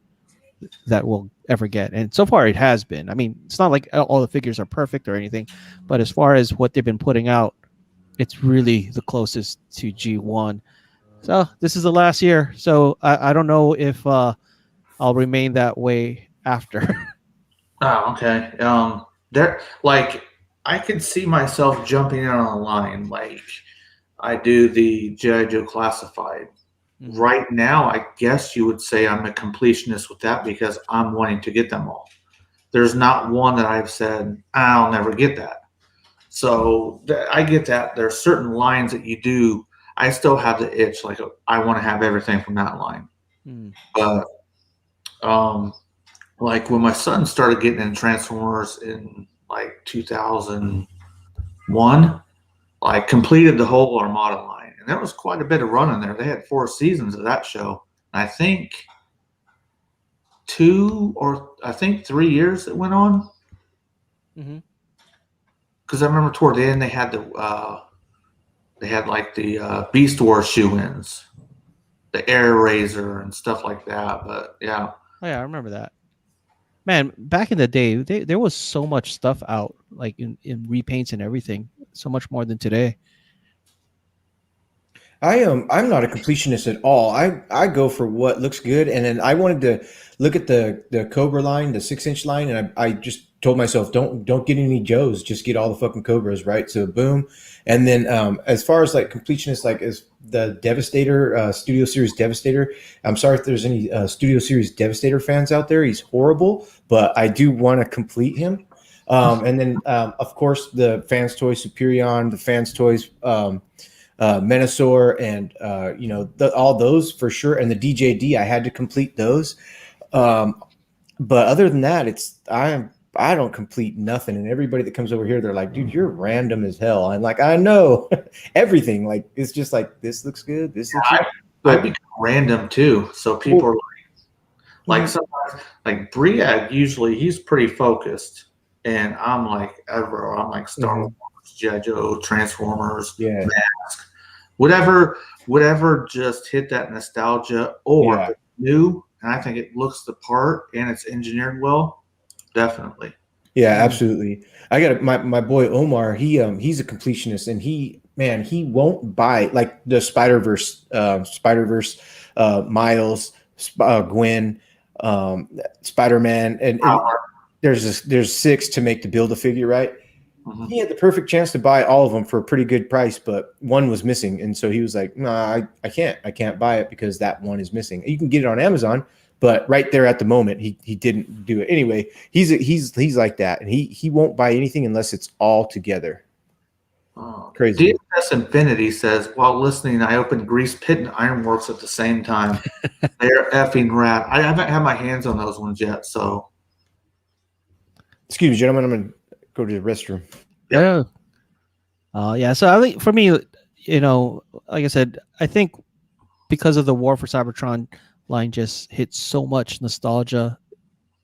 that we'll ever get. And so far it has been. I mean, it's not like all the figures are perfect or anything, but as far as what they've been putting out, it's really the closest to G1. So this is the last year. So I don't know if I'll remain that way after. Oh, okay. I could see myself jumping in on a line like I do the G.I. Joe Classified. Mm-hmm. Right now, I guess you would say I'm a completionist with that because I'm wanting to get them all. There's not one that I've said, I'll never get that. So I get that. There are certain lines that you do. I still have the itch, like I want to have everything from that line. But like when my son started getting in Transformers in like 2001, I completed the whole Armada line. And there was quite a bit of run in there. They had 4 seasons of that show. I think 3 years it went on. Because I remember toward the end they had the Beast Wars shoe-ins, the Air Razor and stuff like that. But yeah. Oh yeah, I remember that. Man, back in the day, there was so much stuff out, like in repaints and everything, so much more than today. I'm not a completionist at all. I go for what looks good, and then I wanted to look at the Cobra line, the 6-inch line, and I just told myself don't get any Joes, just get all the fucking Cobras, right? So boom, and then as far as like completionist, like as the Devastator Studio Series Devastator, I'm sorry if there's any Studio Series Devastator fans out there. He's horrible, but I do want to complete him. And then of course the Fans Toys Superion, the Fans Toys. Menasor and all those for sure, and the DJD I had to complete those. But other than that, I don't complete nothing. And everybody that comes over here, they're like, dude, you're random as hell. I'm like, I know everything. Like, it's just like, this looks good. This looks good. I become random too. So people are like sometimes, like Briag, usually he's pretty focused. And I'm like, I'm like Star Wars, G.I. Joe, Transformers, Mask, whatever just hit that nostalgia or if it's new. And I think it looks the part and it's engineered well. Definitely. Yeah, absolutely. I got my boy Omar. He's a completionist, and he won't buy like the Spider-Verse, Miles, Gwen, Spider-Man, and there's 6 to make the build a figure, right? Mm-hmm. He had the perfect chance to buy all of them for a pretty good price, but one was missing, and so he was like, "Nah, I can't buy it because that one is missing. You can get it on Amazon." But right there at the moment, he didn't do it. Anyway, he's like that, and he won't buy anything unless it's all together. Oh, crazy. DFS Infinity says, while listening, I opened Grease Pit and Ironworks at the same time. They're effing rad. I haven't had my hands on those ones yet, so. Excuse me, gentlemen. I'm going to go to the restroom. Yeah. Yeah. So I think for me, like I said, I think because of the War for Cybertron line just hit so much nostalgia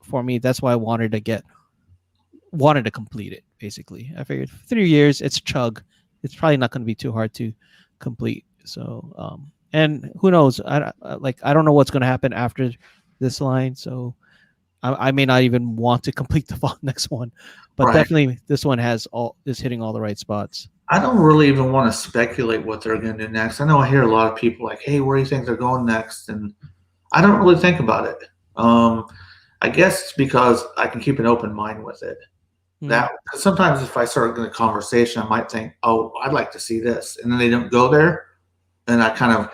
for me. That's why I wanted to complete it. Basically, I figured 3 years, it's chug. It's probably not going to be too hard to complete. So, and who knows? I don't know what's going to happen after this line. So, I may not even want to complete the next one, but definitely this one is hitting all the right spots. I don't really even want to speculate what they're going to do next. I know I hear a lot of people like, "Hey, where do you think they're going next?" And I don't really think about it. I guess it's because I can keep an open mind with it. That sometimes if I start a conversation, I might think, "Oh, I'd like to see this," and then they don't go there, and I kind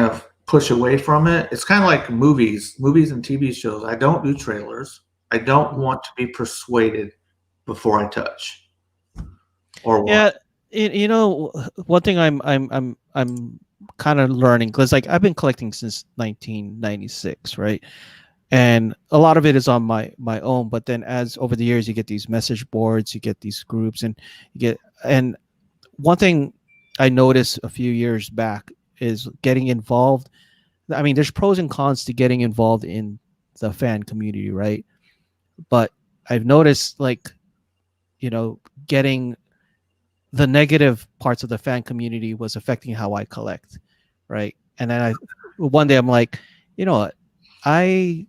of push away from it. It's kind of like movies and TV shows. I don't do trailers. I don't want to be persuaded before I touch. Or yeah, one thing I'm kind of learning, because like I've been collecting since 1996, right? And a lot of it is on my own, but then as over the years you get these message boards, you get these groups, and one thing I noticed a few years back is getting involved. I mean, there's pros and cons to getting involved in the fan community, right? But I've noticed getting the negative parts of the fan community was affecting how I collect, right? And then one day I'm like, you know what, I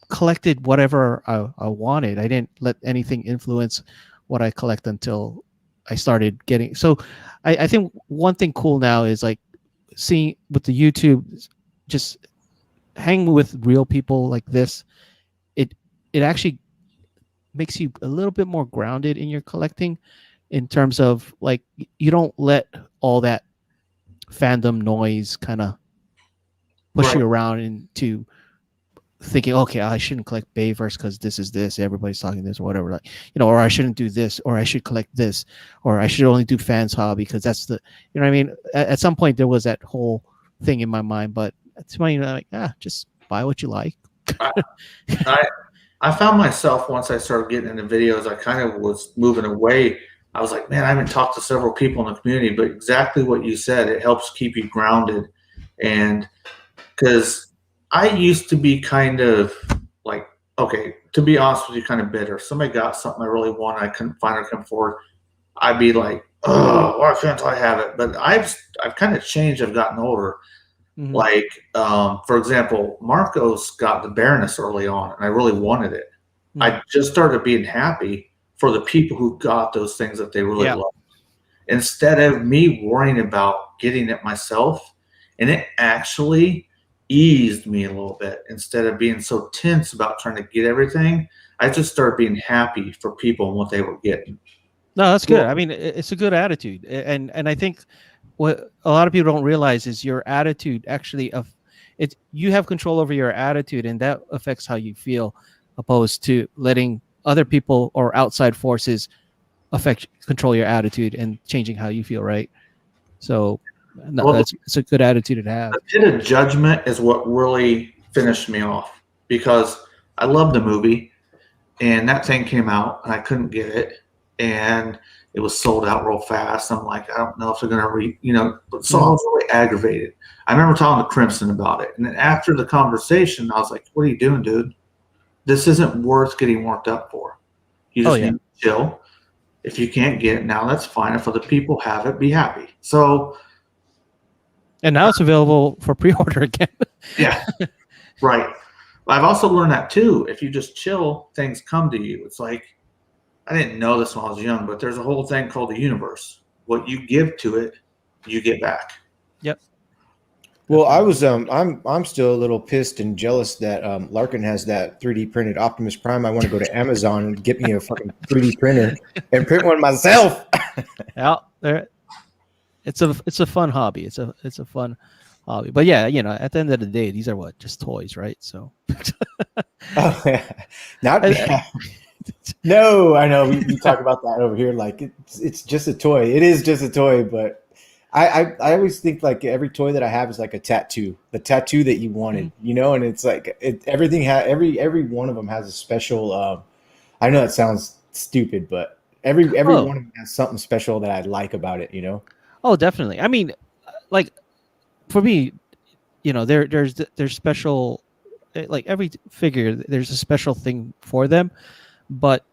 collected whatever I wanted. I didn't let anything influence what I collect until I started getting. So I think one thing cool now is like seeing with the YouTube, just hang with real people like this. It actually makes you a little bit more grounded in your collecting, in terms of like you don't let all that fandom noise kind of push you around into thinking, okay, I shouldn't collect Bayverse because this is this, everybody's talking this or whatever, like, or I shouldn't do this, or I should collect this, or I should only do fans hobby because that's the, what I mean? At some point there was that whole thing in my mind, but it's funny, like, just buy what you like. I found myself, once I started getting into videos, I kind of was moving away. I was like, man, I haven't talked to several people in the community, but exactly what you said, it helps keep you grounded. And because I used to be kind of like, okay, to be honest with you, kind of bitter. Somebody got something I really wanted, I couldn't find or come forward. I'd be like, oh, why can't I have it? But I've kind of changed. I've gotten older. Mm-hmm. Like, for example, Marcos got the Baroness early on, and I really wanted it. Mm-hmm. I just started being happy for the people who got those things that they really loved, instead of me worrying about getting it myself. And it actually eased me a little bit. Instead of being so tense about trying to get everything, I just started being happy for people and what they were getting. No, that's good. I mean, it's a good attitude. And I think what a lot of people don't realize is your attitude actually you have control over your attitude, and that affects how you feel, opposed to letting other people or outside forces control your attitude and changing how you feel, right? So it's a good attitude to have. The pit of judgment is what really finished me off, because I love the movie, and that thing came out, and I couldn't get it, and it was sold out real fast. I'm like, I don't know if they're gonna so I was really aggravated. I remember talking to Crimson about it, and then after the conversation, I was like, "What are you doing, dude? This isn't worth getting worked up for. You just need to chill. If you can't get it now, that's fine. If other people have it, be happy." So, and now it's available for pre-order again. Yeah, right. I've also learned that too. If you just chill, things come to you. It's like, I didn't know this when I was young, but there's a whole thing called the universe. What you give to it, you get back. Yep. Well, I was I'm still a little pissed and jealous that Larkin has that 3D printed Optimus Prime. I want to go to Amazon and get me a fucking 3D printer and print one myself. Out there, it's a fun hobby. It's a fun hobby. But yeah, at the end of the day, these are just toys, right? So. Oh, yeah. No, I know we talk about that over here. Like it's just a toy. It is just a toy, but I always think like every toy that I have is like a tattoo, the tattoo that you wanted, and it's like every one of them has a special. I know that sounds stupid, but every one of them has something special that I like about it, Oh, definitely. I mean, like for me, there's special, like every figure, there's a special thing for them. But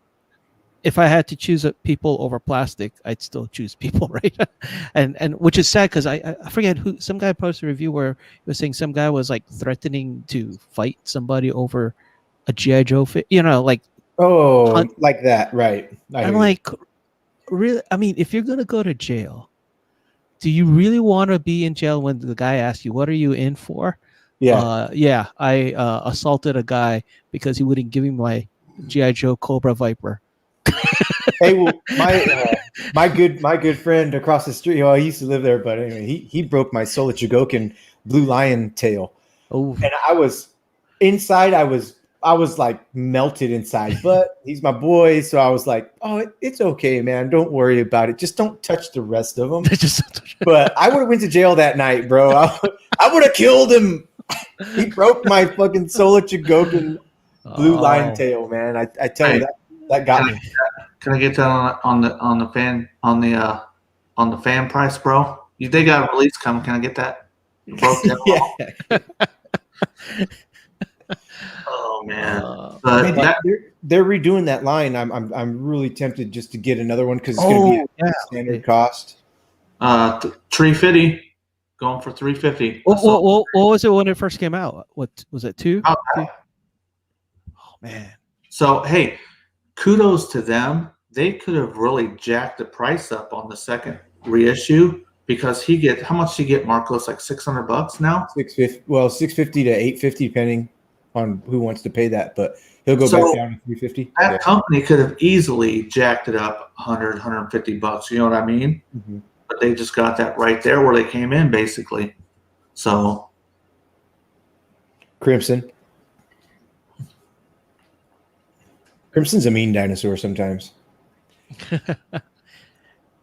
if I had to choose people over plastic, I'd still choose people, right? and which is sad because I forget who, some guy posted a review where he was saying some guy was like threatening to fight somebody over a G.I. Joe like like that, right? I'm like, really? I mean, if you're gonna go to jail, do you really want to be in jail when the guy asks you, "What are you in for?" Yeah, I assaulted a guy because he wouldn't give me my G.I. Joe Cobra Viper. Hey, well, my good friend across the street. Well, he used to live there, but anyway, he broke my Solar Chigokin Blue Lion tail. Oh, and I was inside. I was like melted inside, but he's my boy, so I was like, "Oh, it's okay, man. Don't worry about it. Just don't touch the rest of them." But I would have went to jail that night, bro. I would have killed him. He broke my fucking Solar Chigokin Blue Lion tail, man. I tell you that got me. Can I get that on the fan price, bro? They got a release coming. Can I get that? Broke that. Yeah. Oh man! But they're redoing that line. I'm really tempted just to get another one because it's going to be a standard cost. $350. Going for $350. What was it when it first came out? What was it? Two? Oh man! So hey, kudos to them. They could have really jacked the price up on the second reissue because how much do you get, Marcos? Like $600 now? $650. Well, $650 to $850 depending on who wants to pay that, but he'll go back down to $350. That company could have easily jacked it up $100, $150. You know what I mean? Mm-hmm. But they just got that right there where they came in, basically. So, Crimson's a mean dinosaur sometimes.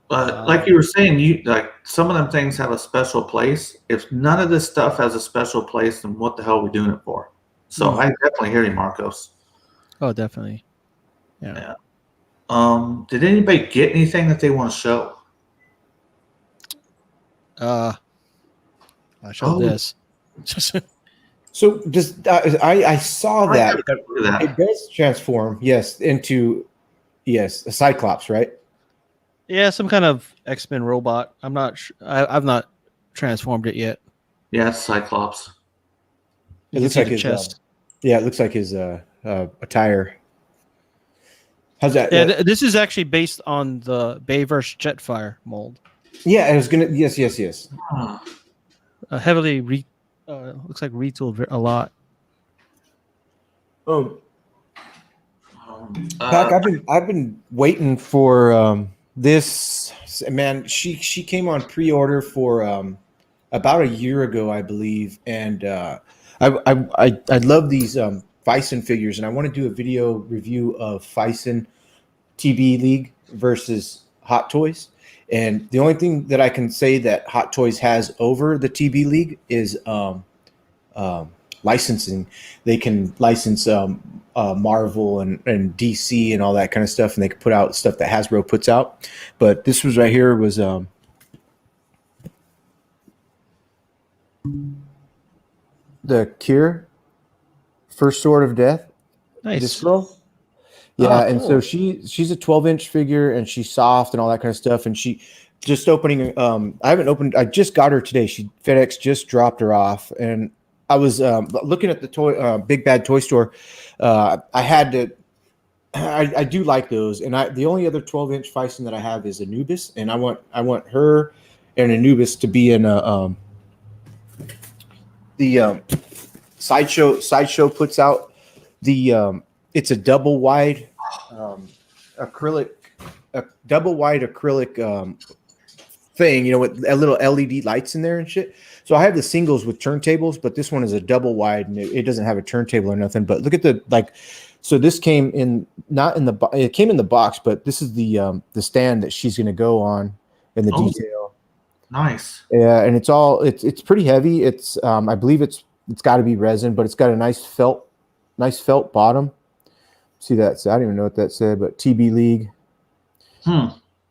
But like you were saying, some of them things have a special place. If none of this stuff has a special place, then what the hell are we doing it for? So I definitely hear you, Marcos. Oh, definitely. Yeah. Did anybody get anything that they want to show? I showed this. So just I saw that it does transform, into a Cyclops, right? Yeah, some kind of X-Men robot. I'm not sure. I've not transformed it yet. Yeah, it's Cyclops. It looks like his chest. It looks like his attire. How's that? Yeah, this is actually based on the Bayverse Jetfire mold. Yeah, I was gonna. Yes. Heavily looks like retooled a lot. P.A.K, I've been waiting for this. Man, she came on pre-order for about a year ago, I believe, and I love these Bison figures, and I want to do a video review of Bison TB League versus Hot Toys. And the only thing that I can say that Hot Toys has over the TB League is licensing. They can license Marvel and DC and all that kind of stuff, and they can put out stuff that Hasbro puts out. But this was right here was the Cure, First Sword of Death. Nice. This girl. Yeah, Oh, and cool. so she's a 12-inch figure, and she's soft and all that kind of stuff. And she just opening. I haven't opened. I just got her today. FedEx just dropped her off, and I was looking at the toy Big Bad Toy Store. I had to. I do like those, and the only other 12-inch Fison that I have is Anubis, and I want her and Anubis to be in the Sideshow puts out the it's a double wide acrylic thing, with a little LED lights in there and shit. So I have the singles with turntables, but this one is a double wide and it doesn't have a turntable or nothing. But look at so this came in it came in the box, but this is the stand that she's going to go on in the detail. Nice. Yeah, and it's pretty heavy. It's I believe it's got to be resin, but it's got a nice felt bottom. See that? I don't even know what that said, but TB League.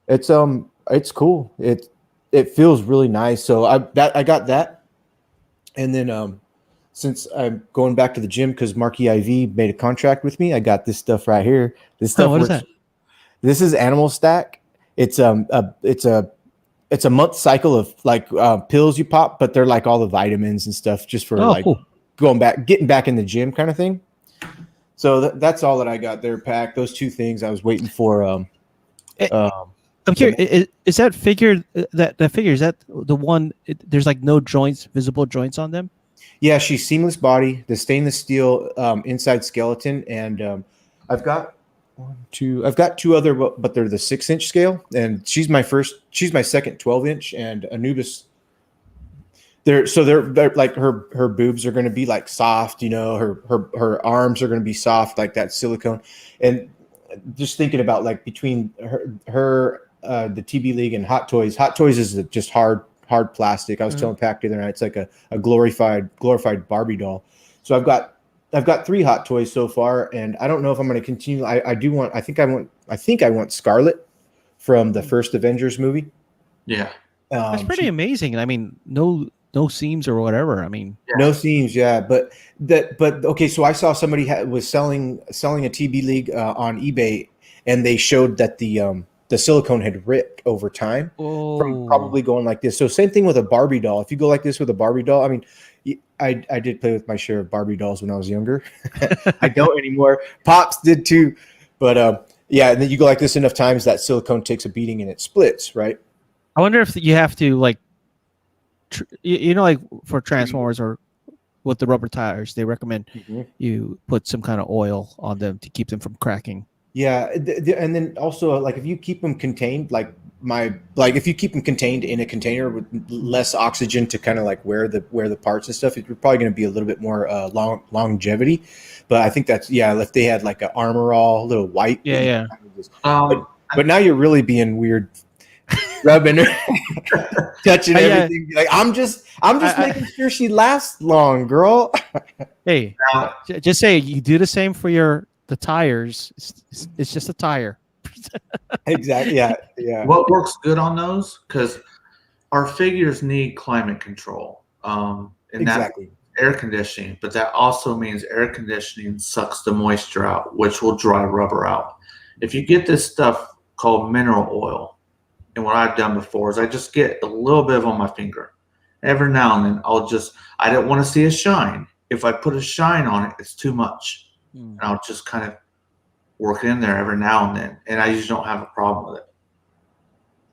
It's cool. It feels really nice. So I got that, and then since I'm going back to the gym because Marky IV made a contract with me, I got this stuff right here. This stuff. What is that? This is Animal Stack. It's a month cycle of like pills you pop, but they're like all the vitamins and stuff just for cool. Getting back in the gym kind of thing. So that's all that I got there, P.A.K. Those two things I was waiting for. I'm curious. Is that figure that figure? Is that the one? There's like no joints, visible joints on them. Yeah, she's seamless body, the stainless steel inside skeleton, and I've got two other, but they're the 6-inch scale, and she's my second 12-inch, and Anubis. They're like her boobs are going to be like soft, her arms are going to be soft like that silicone, and just thinking about like between her the TB League and Hot Toys. Hot Toys is just hard plastic. I was telling P.A.K. the other night, it's like a glorified Barbie doll. So I've got 3 Hot Toys so far, and I don't know if I'm going to continue. I think I want Scarlet from the first Avengers movie. Yeah, that's pretty amazing. I mean, no seams or whatever. I mean, no seams. Yeah, but okay. So I saw somebody was selling a TB League on eBay, and they showed that the silicone had ripped over time from probably going like this. So same thing with a Barbie doll. If you go like this with a Barbie doll, I mean, I did play with my share of Barbie dolls when I was younger. I don't anymore. Pops did too, but yeah. And then you go like this enough times, that silicone takes a beating and it splits, right? I wonder if you have to like. Like for Transformers or with the rubber tires, they recommend you put some kind of oil on them to keep them from cracking. Yeah, and then also like if you keep them contained, if you keep them contained in a container with less oxygen to kind of like wear the parts and stuff, you're probably going to be a little bit more longevity. But I think that's if they had like an Armor All, a little white. Yeah. But now you're really being weird. Rubbing her, touching everything. Like I'm just making sure she lasts long, girl. Hey, just say you do the same for the tires. It's just a tire. Exactly. Yeah. What works good on those? Because our figures need climate control. And exactly. That's air conditioning, but that also means air conditioning sucks the moisture out, which will dry rubber out. If you get this stuff called mineral oil. And what I've done before is I just get a little bit on my finger. Every now and then I don't want to see a shine. If I put a shine on it, it's too much. And I'll just kind of work it in there every now and then. And I usually don't have a problem with it.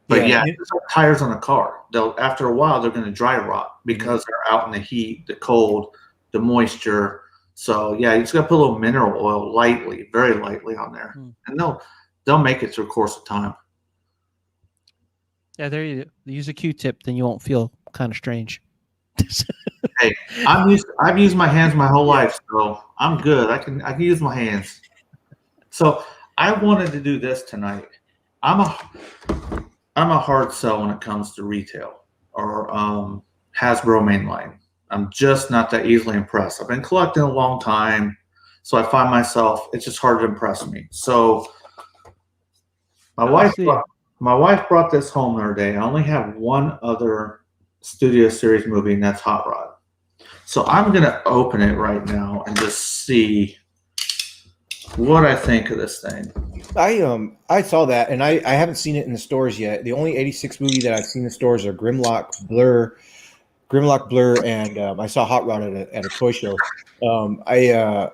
But it's like tires on a car. After a while, they're going to dry rot because they're out in the heat, the cold, the moisture. So you just got to put a little mineral oil lightly, very lightly on there. And they'll make it through a course of time. Yeah, there you use a Q-tip, then you won't feel kind of strange. Hey, I've used my hands my whole life, so I'm good. I can use my hands. So I wanted to do this tonight. I'm a hard sell when it comes to retail or Hasbro mainline. I'm just not that easily impressed. I've been collecting a long time, so I find myself, it's just hard to impress me. So my wife brought this home the other day. I only have one other Studio Series movie, and that's Hot Rod. So I'm gonna open it right now and just see what I think of this thing. I saw that, and I haven't seen it in the stores yet. The only 86 movie that I've seen in the stores are Grimlock, Blur, and I saw Hot Rod at a toy show. I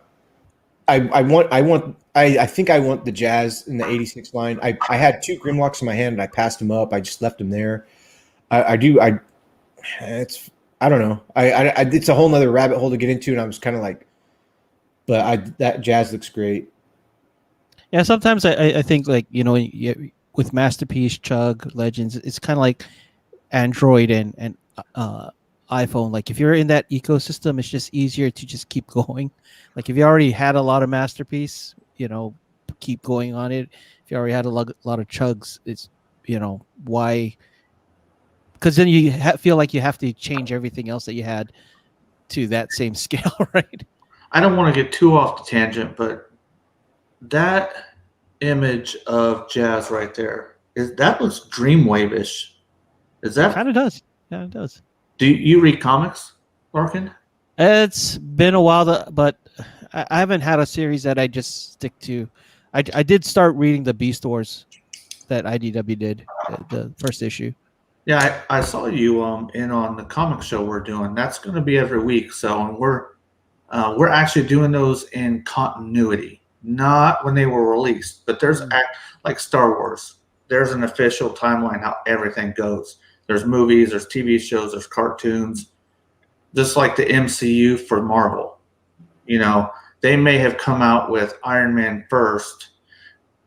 think I want the Jazz in the 86 line. I had 2 Grimlocks in my hand and I passed them up. I just left them there. I don't know. It's a whole nother rabbit hole to get into, and I was kind of like, but that Jazz looks great. Yeah, sometimes I think, like, with Masterpiece, Chug, Legends, it's kind of like Android and iPhone. Like, if you're in that ecosystem, it's just easier to just keep going. Like, if you already had a lot of Masterpiece, keep going on it. If you already had a lot of Chugs, it's, why? Because then you feel like you have to change everything else that you had to that same scale, right? I don't want to get too off the tangent, but that image of Jazz right there, that looks Dreamwave-ish. Is that kind of does? Yeah, it does. Do you read comics, Larkin? It's been a while, but I haven't had a series that I just stick to. I did start reading the Beast Wars that IDW did, the first issue. Yeah, I saw you in on the comic show we're doing. That's going to be every week. So we're actually doing those in continuity, not when they were released. But there's like Star Wars. There's an official timeline how everything goes. There's movies, there's TV shows, there's cartoons. Just like the MCU for Marvel. They may have come out with Iron Man first,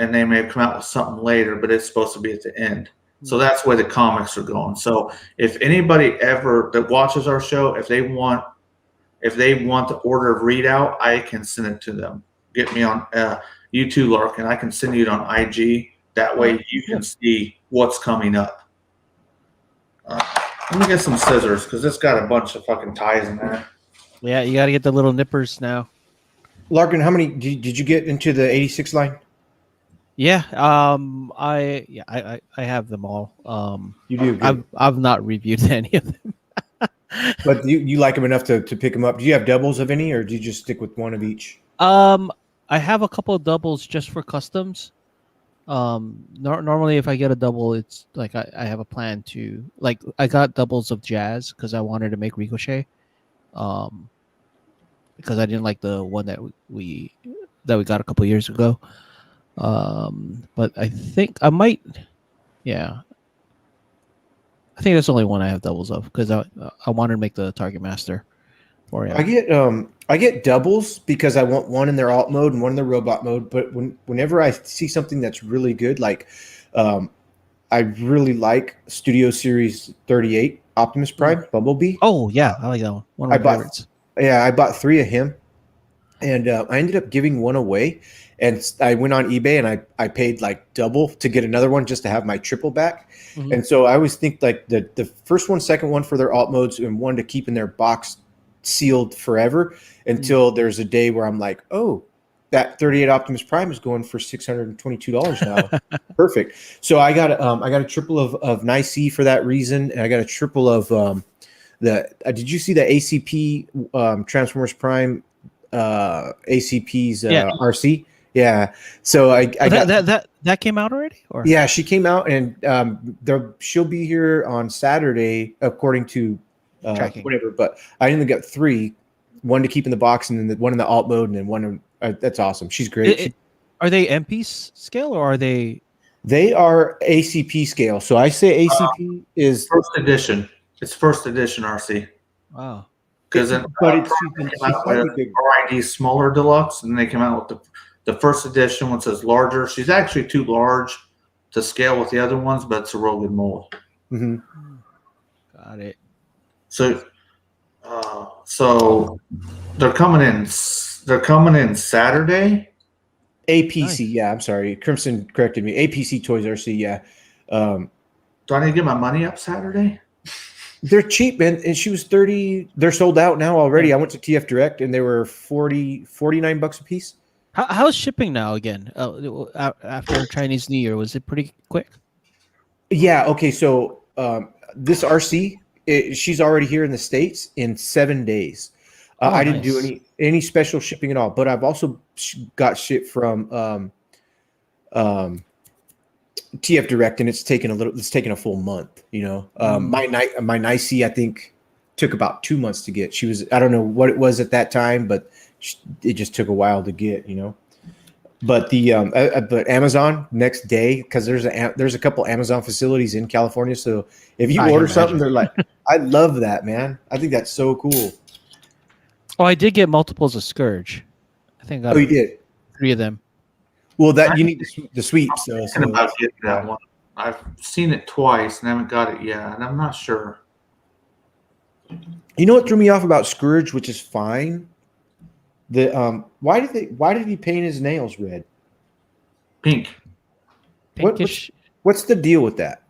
and they may have come out with something later, but it's supposed to be at the end. So that's where the comics are going. So if anybody ever that watches our show, if they want the order of readout, I can send it to them. Get me on you too, Larkin. I can send you it on IG. That way you can see what's coming up. Let me get some scissors because it's got a bunch of fucking ties in there. Yeah, you got to get the little nippers now. Larkin, how many did you get into the 86 line? Yeah, I have them all. You do. Good. I've not reviewed any of them. But you like them enough to pick them up. Do you have doubles of any, or do you just stick with one of each? I have a couple of doubles just for customs. Normally if I get a double, it's like I have a plan to, like, I got doubles of Jazz because I wanted to make Ricochet. Because I didn't like the one that we got a couple years ago. But I think I might, yeah. I think that's the only one I have doubles of because I wanted to make the Target Master for him. I get doubles because I want one in their alt mode and one in their robot mode. But whenever I see something that's really good, like I really like Studio Series 38 Optimus Prime Bumblebee. Oh yeah, I like that one. One of my favorites. Yeah, I bought 3 of him, and I ended up giving one away. And I went on eBay and I paid like double to get another one just to have my triple back. Mm-hmm. And so I always think like the first one, second one for their alt modes, and one to keep in their box sealed forever until there's a day where I'm like, oh, that 38 Optimus Prime is going for $622 now. Perfect. So I got a triple of Nice for that reason, and I got a triple of did you see the ACP Transformers Prime ACP's RC? Yeah. So I got that came out already? Or? Yeah, she came out, and she'll be here on Saturday according to whatever. But I only got 3, one to keep in the box, and then one in the alt mode, and then one. That's awesome. She's great. Are they MP scale or are they? They are ACP scale. So I say ACP is first edition. It's first edition RC. Wow. Because it's RID smaller deluxe, and they came out with the first edition one says larger. She's actually too large to scale with the other ones, but it's a real good mold. Mm-hmm. Got it. So they're coming in. They're coming in Saturday. APC, nice. Yeah. I'm sorry, Crimson corrected me. APC Toys RC, yeah. Do I need to get my money up Saturday? They're cheap, man. And she was 30. They're sold out now already. I went to TF Direct and they were 49 bucks a piece. How's shipping now again? After Chinese New Year, was it pretty quick? Yeah. Okay. So this RC, she's already here in the States in 7 days. I didn't do any special shipping at all, but I've also got shit from TF Direct, and it's taken a full month. You know, my Nicey, I think, took about 2 months to get. I don't know what it was at that time, but it just took a while to get. You know, but but Amazon next day, because there's a couple Amazon facilities in California. So if you order something, they're like, I love that, man. I think that's so cool. Oh, I did get multiples of Scourge. I think I got you did 3 of them. Well, that you need the sweeps. I'm thinking about getting that one. I've seen it twice and haven't got it yet, and I'm not sure. You know what threw me off about Scourge, which is fine. Why did he paint his nails red? Pink. What's the deal with that?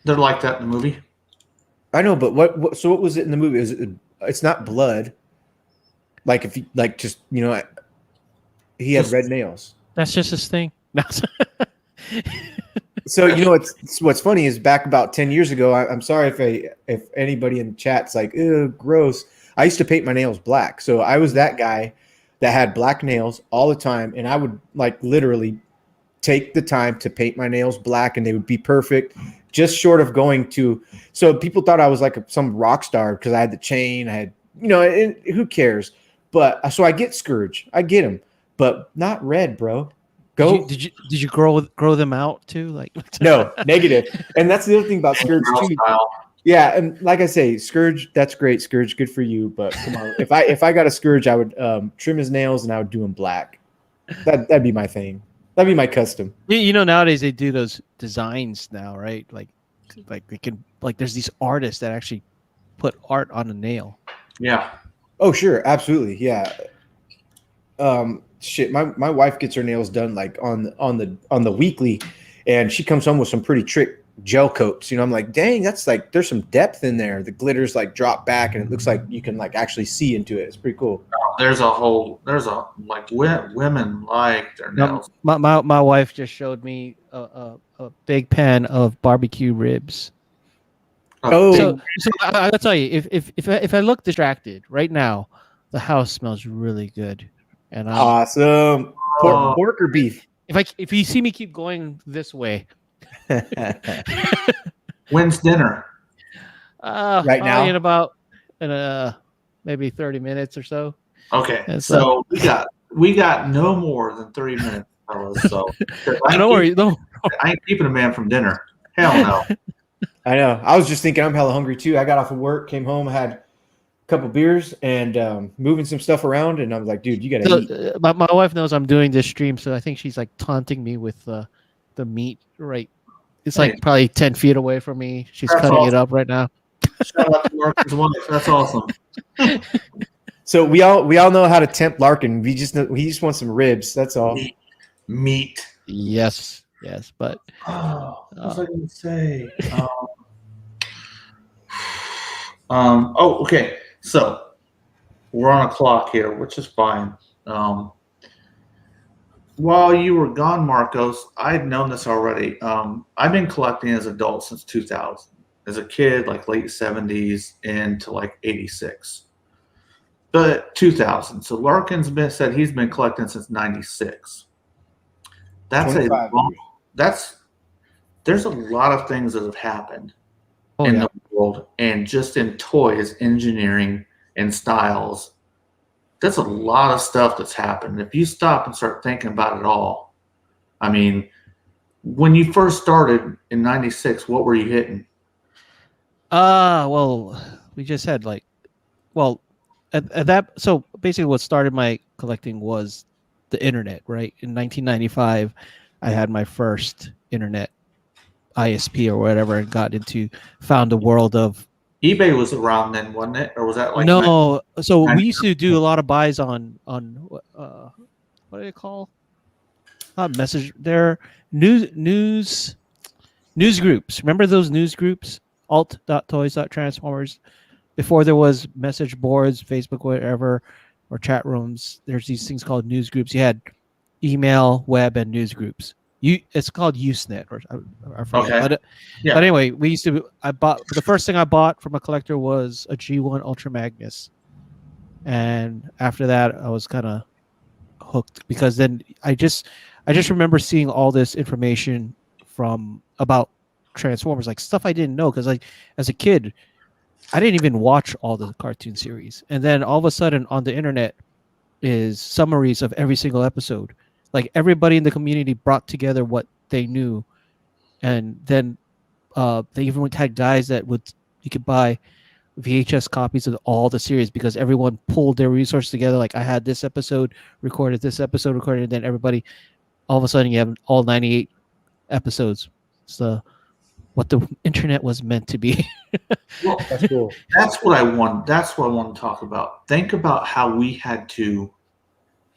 They're like that in the movie. I know, but what? So what was it in the movie? It's not blood. Like if he he had red nails. That's just his thing. So what's funny is back about 10 years ago. I'm sorry if anybody in the chat's like, ew, gross. I used to paint my nails black, so I was that guy that had black nails all the time, and I would like literally take the time to paint my nails black, and they would be perfect, just short of going to. So people thought I was like some rock star because I had the chain. I had, who cares? But so I get Scourge, I get him, but not red, bro. Did you grow them out too? Like no, negative. And that's the other thing about Scourge too. Yeah, and like I say, Scourge, that's great. Scourge, good for you. But come on, if I got a Scourge, I would trim his nails and I would do him black. That'd be my thing. That'd be my custom. Nowadays they do those designs now, right? Like they can there's these artists that actually put art on a nail. Yeah. Oh sure, absolutely, yeah. Shit, my wife gets her nails done like on the weekly, and she comes home with some pretty trick gel coats. I'm like, dang, that's like there's some depth in there. The glitters like drop back, and it looks like you can like actually see into it. It's pretty cool. There's women like their nails. My wife just showed me a big pan of barbecue ribs. Oh, so I'll tell you, if I look distracted right now, the house smells really good. And awesome. Pork or beef? If you see me keep going this way, when's dinner? Right now, in about maybe 30 minutes or so. Okay, so we got no more than 30 minutes, fellas. So don't worry, I ain't keeping a man from dinner. Hell no. I know. I was just thinking I'm hella hungry too. I got off of work, came home, had couple beers and moving some stuff around, and I was like, dude, you gotta eat. My wife knows I'm doing this stream, so I think she's like taunting me with the meat, right? It's like probably 10 feet away from me. She's cutting it up right now. Shout out to Larkin's wife. That's awesome. So we all know how to tempt Larkin. He just wants some ribs. That's all. Meat. Yes, but what was I gonna say? Okay. So we're on a clock here, which is fine. While you were gone, Marcos, I'd known this already. I've been collecting as an adult since 2000. As a kid, like late 70s into like 86. But 2000. So Larkin's said he's been collecting since 96. There's a lot of things that have happened in the world, and just in toys, engineering, and styles. That's a lot of stuff that's happened. If you stop and start thinking about it all, I mean, when you first started in 96, what were you hitting? Well, we just said at that. So basically, what started my collecting was the internet, right? In 1995, I had my first internet ISP or whatever, and found a world of. eBay was around then, wasn't it? Or was that like no? So we used to do a lot of buys on what do they call? Not message. They're news groups. Remember those news groups? alt.toys.transformers. Before there was message boards, Facebook, whatever, or chat rooms, there's these things called news groups. You had email, web, and news groups. It's called Usenet, or I forget. Okay. But anyway, we used to. I bought the first thing I bought from a collector was a G1 Ultra Magnus, and after that, I was kind of hooked because then I just remember seeing all this information from about Transformers, like stuff I didn't know because like as a kid, I didn't even watch all the cartoon series, and then all of a sudden on the internet is summaries of every single episode. Like everybody in the community brought together what they knew, and then they even had guys that you could buy VHS copies of all the series because everyone pulled their resources together. Like I had this episode recorded, and then everybody, all of a sudden, you have all 98 episodes. So, what the internet was meant to be. Well, That's cool. That's what I want to talk about. Think about how we had to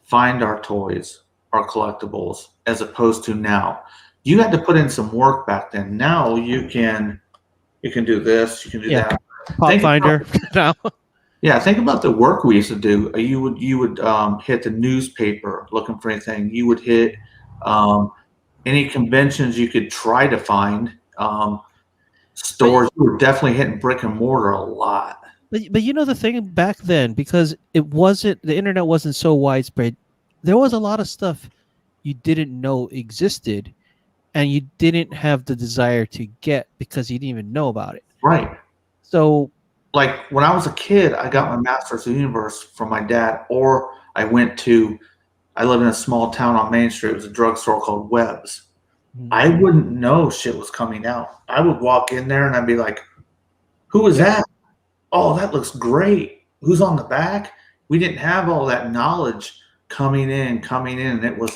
find our toys, our collectibles, as opposed to now. You had to put in some work back then. Now you can do this, you can do that. Pop Finder now. Yeah, think about the work we used to do. You would hit the newspaper looking for anything. You would hit any conventions you could try to find. Stores. You were definitely hitting brick and mortar a lot. But you know the thing back then, because the internet wasn't so widespread, there was a lot of stuff you didn't know existed, and you didn't have the desire to get because you didn't even know about it. Right. So, like when I was a kid, I got my Masters of the Universe from my dad, or I live in a small town on Main Street. It was a drugstore called Webb's. I wouldn't know shit was coming out. I would walk in there and I'd be like, who is that? Oh, that looks great. Who's on the back? We didn't have all that knowledge coming in. And it was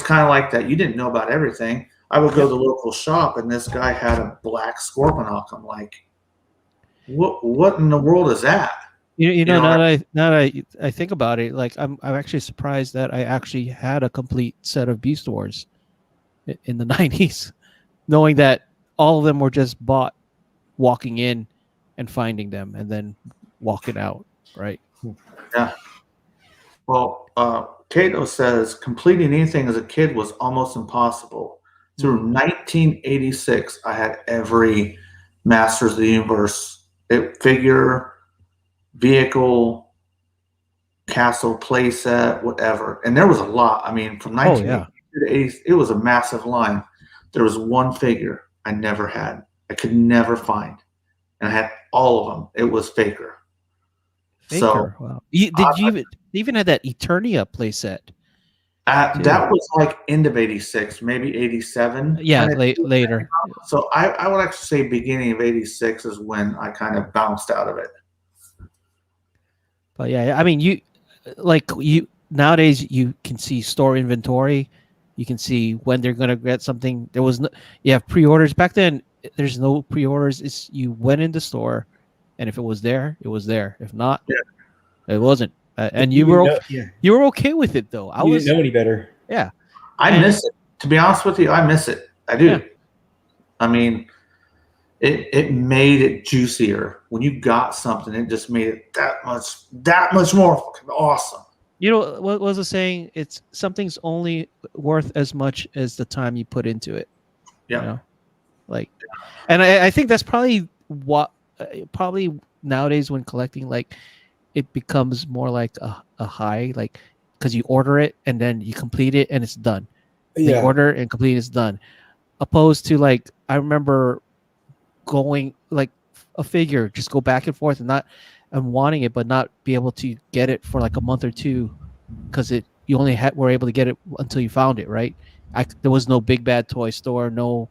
kind of like that. You didn't know about everything. I would go to the local shop and this guy had a black Scorponok. I'm like, what in the world is that? Now that I think about it, like I'm actually surprised that I actually had a complete set of Beast Wars in the 90s, knowing that all of them were just bought walking in and finding them and then walking out, right? Yeah. Well, Cato says completing anything as a kid was almost impossible. Through 1986, I had every Masters of the Universe figure, vehicle, castle, playset, whatever. And there was a lot. I mean, from 1980 to 80, it was a massive line. There was one figure I never had. I could never find. And I had all of them. It was Faker. So, wow. Did you even have that Eternia playset? That was like end of 86, maybe 87. Yeah, later. So I would actually say beginning of 86 is when I kind of bounced out of it. But yeah, I mean, nowadays you can see store inventory. You can see when they're going to get something. You have pre-orders. Back then, there's no pre-orders. You went in the store, and if it was there, it was there. If not, it wasn't. And you were okay with it, though. You didn't know any better. Yeah. I miss it. To be honest with you, I miss it. I do. Yeah. I mean, it made it juicier. When you got something, it just made it that much more fucking awesome. You know, what was the saying? It's something's only worth as much as the time you put into it. Yeah. You know? And I think that's probably nowadays when collecting, like, it becomes more like a high, like, because you order it and then you complete it and it's done. Yeah. You order and complete it's done. Opposed to, like, I remember going, like, a figure, just go back and forth and wanting it, but not be able to get it for like a month or two because you only were able to get it until you found it, right? There was no big bad toy store, no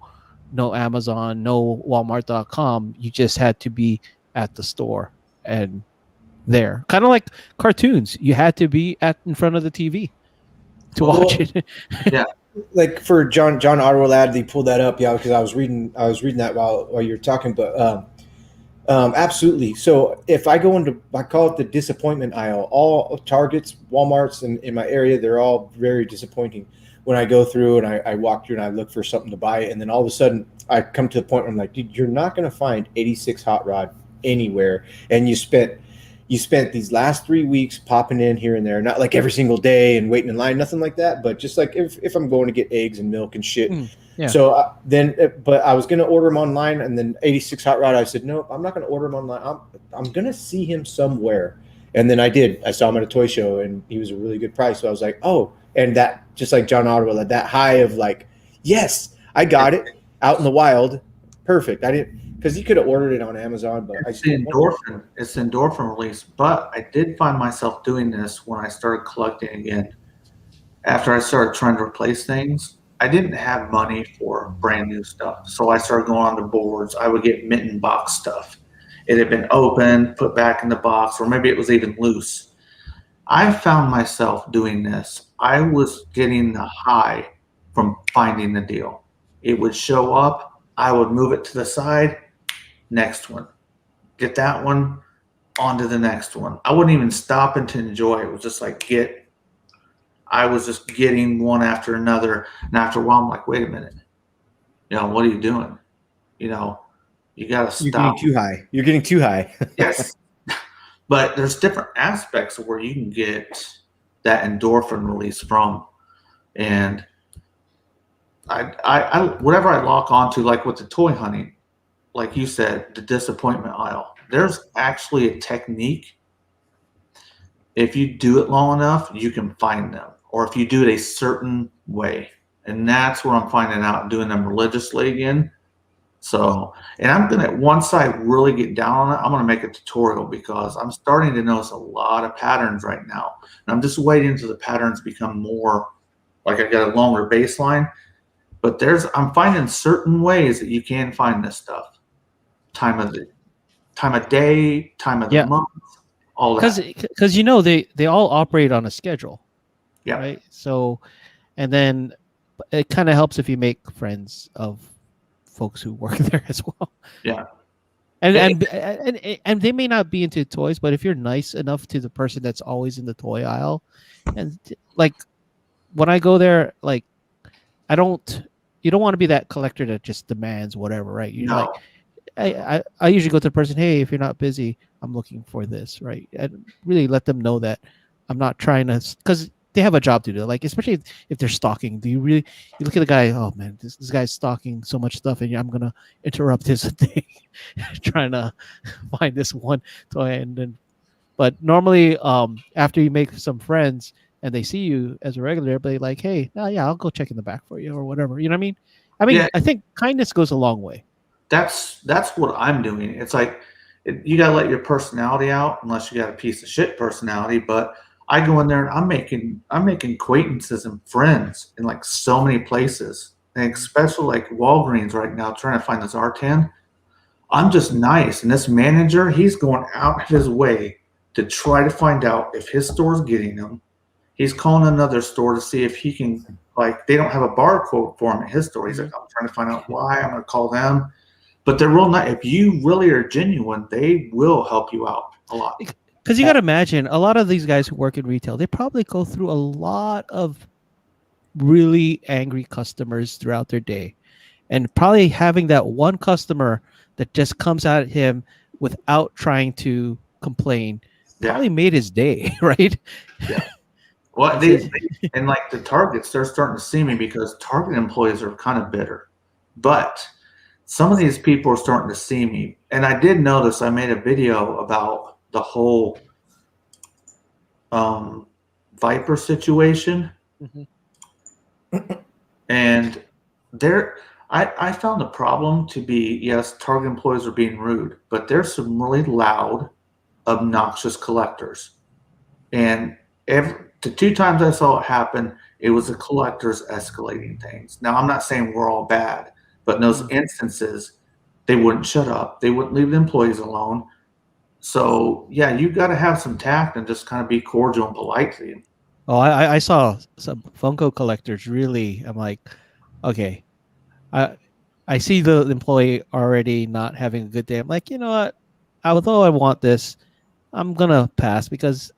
Amazon, no Walmart.com. You just had to be at the store and there. Kind of like cartoons. You had to be in front of the TV to watch it. Yeah. Like for John Ottawa Lad, they pulled that up, because I was reading that while you were talking, but absolutely. So if I call it the disappointment aisle, all Targets, Walmarts in my area, they're all very disappointing. when I go through and I walk through and I look for something to buy, and then all of a sudden I come to the point where I'm like, dude, you're not going to find 86 hot rod anywhere, and you spent these last 3 weeks popping in here and there, not like every single day and waiting in line, nothing like that, but just like if I'm going to get eggs and milk and shit. Yeah. So but I was going to order them online, and then 86 hot rod, I said, no, I'm not going to order them online. I'm going to see him somewhere. And then I did. I saw him at a toy show, and he was a really good price. So I was like, oh, and that, just like John Ottawa, that high of like, yes, I got it out in the wild. Perfect. I didn't, because you could have ordered it on Amazon, but it's the endorphin release. But I did find myself doing this when I started collecting again. After I started trying to replace things, I didn't have money for brand new stuff. So I started going on the boards. I would get mitten box stuff. It had been opened, put back in the box, or maybe it was even loose. I found myself doing this. I was getting the high from finding the deal. It would show up. I would move it to the side. Next one. Get that one, on to the next one. I wouldn't even stop and to enjoy it. It was just like I was just getting one after another. And after a while, I'm like, wait a minute. What are you doing? You got to stop. You're getting too high. You're getting too high. Yes. But there's different aspects of where you can get that endorphin release from. And I whatever I lock onto, like with the toy hunting, like you said, the disappointment aisle, there's actually a technique. If you do it long enough, you can find them. Or if you do it a certain way. And that's where I'm finding out, doing them religiously again. So, and I'm going to, once I really get down on it, I'm going to make a tutorial, because I'm starting to notice a lot of patterns right now. And I'm just waiting until the patterns become more, like I got a longer baseline. But I'm finding certain ways that you can find this stuff. Time of day, time of the month, all that. Because they all operate on a schedule. Yeah. Right. So, and then it kind of helps if you make friends of folks who work there as well. Yeah. And they may not be into toys, but if you're nice enough to the person that's always in the toy aisle, and like when I go there, like you don't want to be that collector that just demands whatever, right? You're like, I usually go to the person, hey, if you're not busy, I'm looking for this, right? And really let them know that I'm not trying to, because they have a job to do. Like, especially if they're stalking, you look at the guy, oh man, this guy's stalking so much stuff, and I'm gonna interrupt his day trying to find this one toy. But normally, after you make some friends and they see you as a regular, they're like, hey, yeah, I'll go check in the back for you or whatever. You know what I mean? I think kindness goes a long way. That's what I'm doing. It's like, you gotta let your personality out, unless you got a piece of shit personality. But I go in there and I'm making acquaintances and friends in like so many places, and especially like Walgreens right now, trying to find this R10. I'm just nice, and this manager, he's going out of his way to try to find out if his store's getting them. He's calling another store to see if he can, like, they don't have a barcode for him at his store. He's like, I'm trying to find out why. I'm going to call them. But they're real nice. If you really are genuine, they will help you out a lot. Because you got to imagine, a lot of these guys who work in retail, they probably go through a lot of really angry customers throughout their day. And probably having that one customer that just comes at him without trying to complain probably made his day, right? Yeah. Well, and like the Targets, they're starting to see me, because Target employees are kind of bitter. But some of these people are starting to see me. And I did notice, I made a video about the whole Viper situation. Mm-hmm. And I found the problem to be, yes, Target employees are being rude, but there's some really loud, obnoxious collectors. And the 2 times I saw it happen, it was the collectors escalating things. Now, I'm not saying we're all bad, but in those instances, they wouldn't shut up. They wouldn't leave the employees alone. So, yeah, you got to have some tact and just kind of be cordial and polite to them. Oh, I saw some Funko collectors really. I'm like, okay, I see the employee already not having a good day. I'm like, you know what? Although I want this, I'm gonna pass, because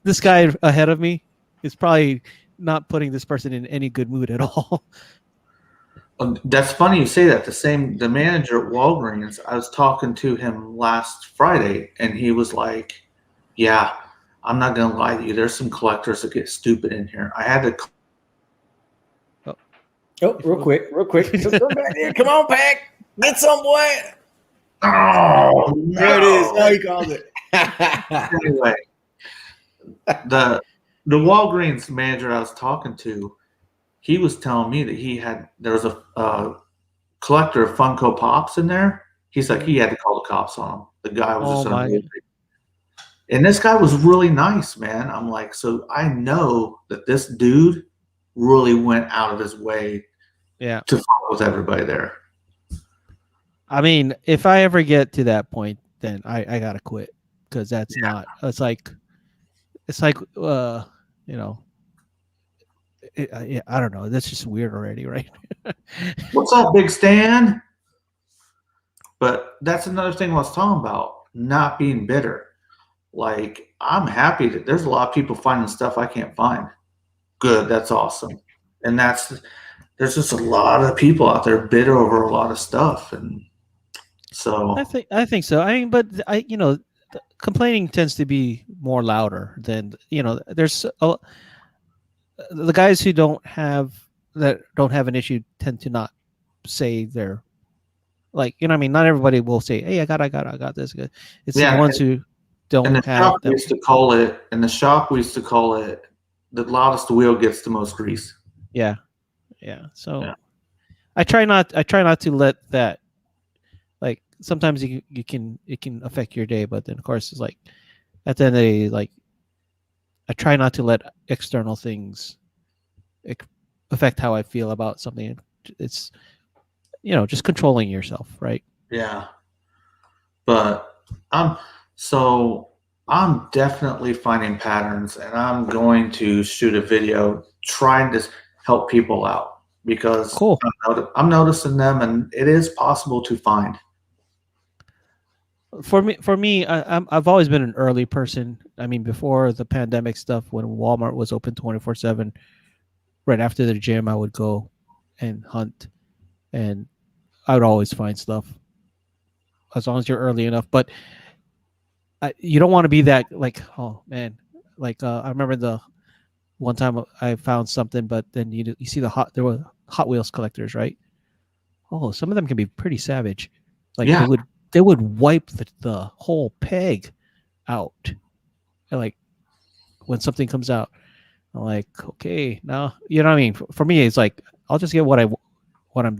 this guy ahead of me is probably not putting this person in any good mood at all. That's funny you say that. The manager at Walgreens, I was talking to him last Friday, and he was like, "Yeah, I'm not gonna lie to you. There's some collectors that get stupid in here. I had to." Oh, real quick. Come back here. Come on, P.A.K. Get some, boy. Oh, no. There it is. Oh, he called it. Anyway, the Walgreens manager I was talking to, he was telling me that there was a collector of Funko Pops in there. He's like, he had to call the cops on him. The guy was just unbelievable. And this guy was really nice, man. I'm like, so I know that this dude really went out of his way to fuck with everybody there. I mean, if I ever get to that point, then I gotta quit, because that's not. It's like, you know, I don't know. That's just weird already, right? What's up, Big Stan? But that's another thing I was talking about, not being bitter. Like, I'm happy that there's a lot of people finding stuff I can't find. Good, that's awesome. And there's just a lot of people out there bitter over a lot of stuff, and so I think so. I mean, but complaining tends to be more louder than, there's the guys who don't have an issue tend to not say they're like, what I mean, not everybody will say, "Hey, I got this." It's the ones who don't have. In the shop we used to call it the loudest wheel gets the most grease. Yeah. So I try not to let that, like, sometimes it can affect your day, but then of course it's like at the end of the day, like, I try not to let external things affect how I feel about something. It's just controlling yourself, right? Yeah. But I'm definitely finding patterns, and I'm going to shoot a video trying to help people out, because cool. I'm noticing them, and it is possible to find. For me, I've always been an early person. I mean, before the pandemic stuff, when Walmart was open 24/7, right after the gym, I would go and hunt, and I would always find stuff as long as you're early enough. But you don't want to be that, like, oh man, like I remember the one time I found something, but then you see there were Hot Wheels collectors, right? Oh, some of them can be pretty savage. Like they would wipe the whole peg out, and like when something comes out, I'm like, okay, now you know what I mean. For me, it's like I'll just get what I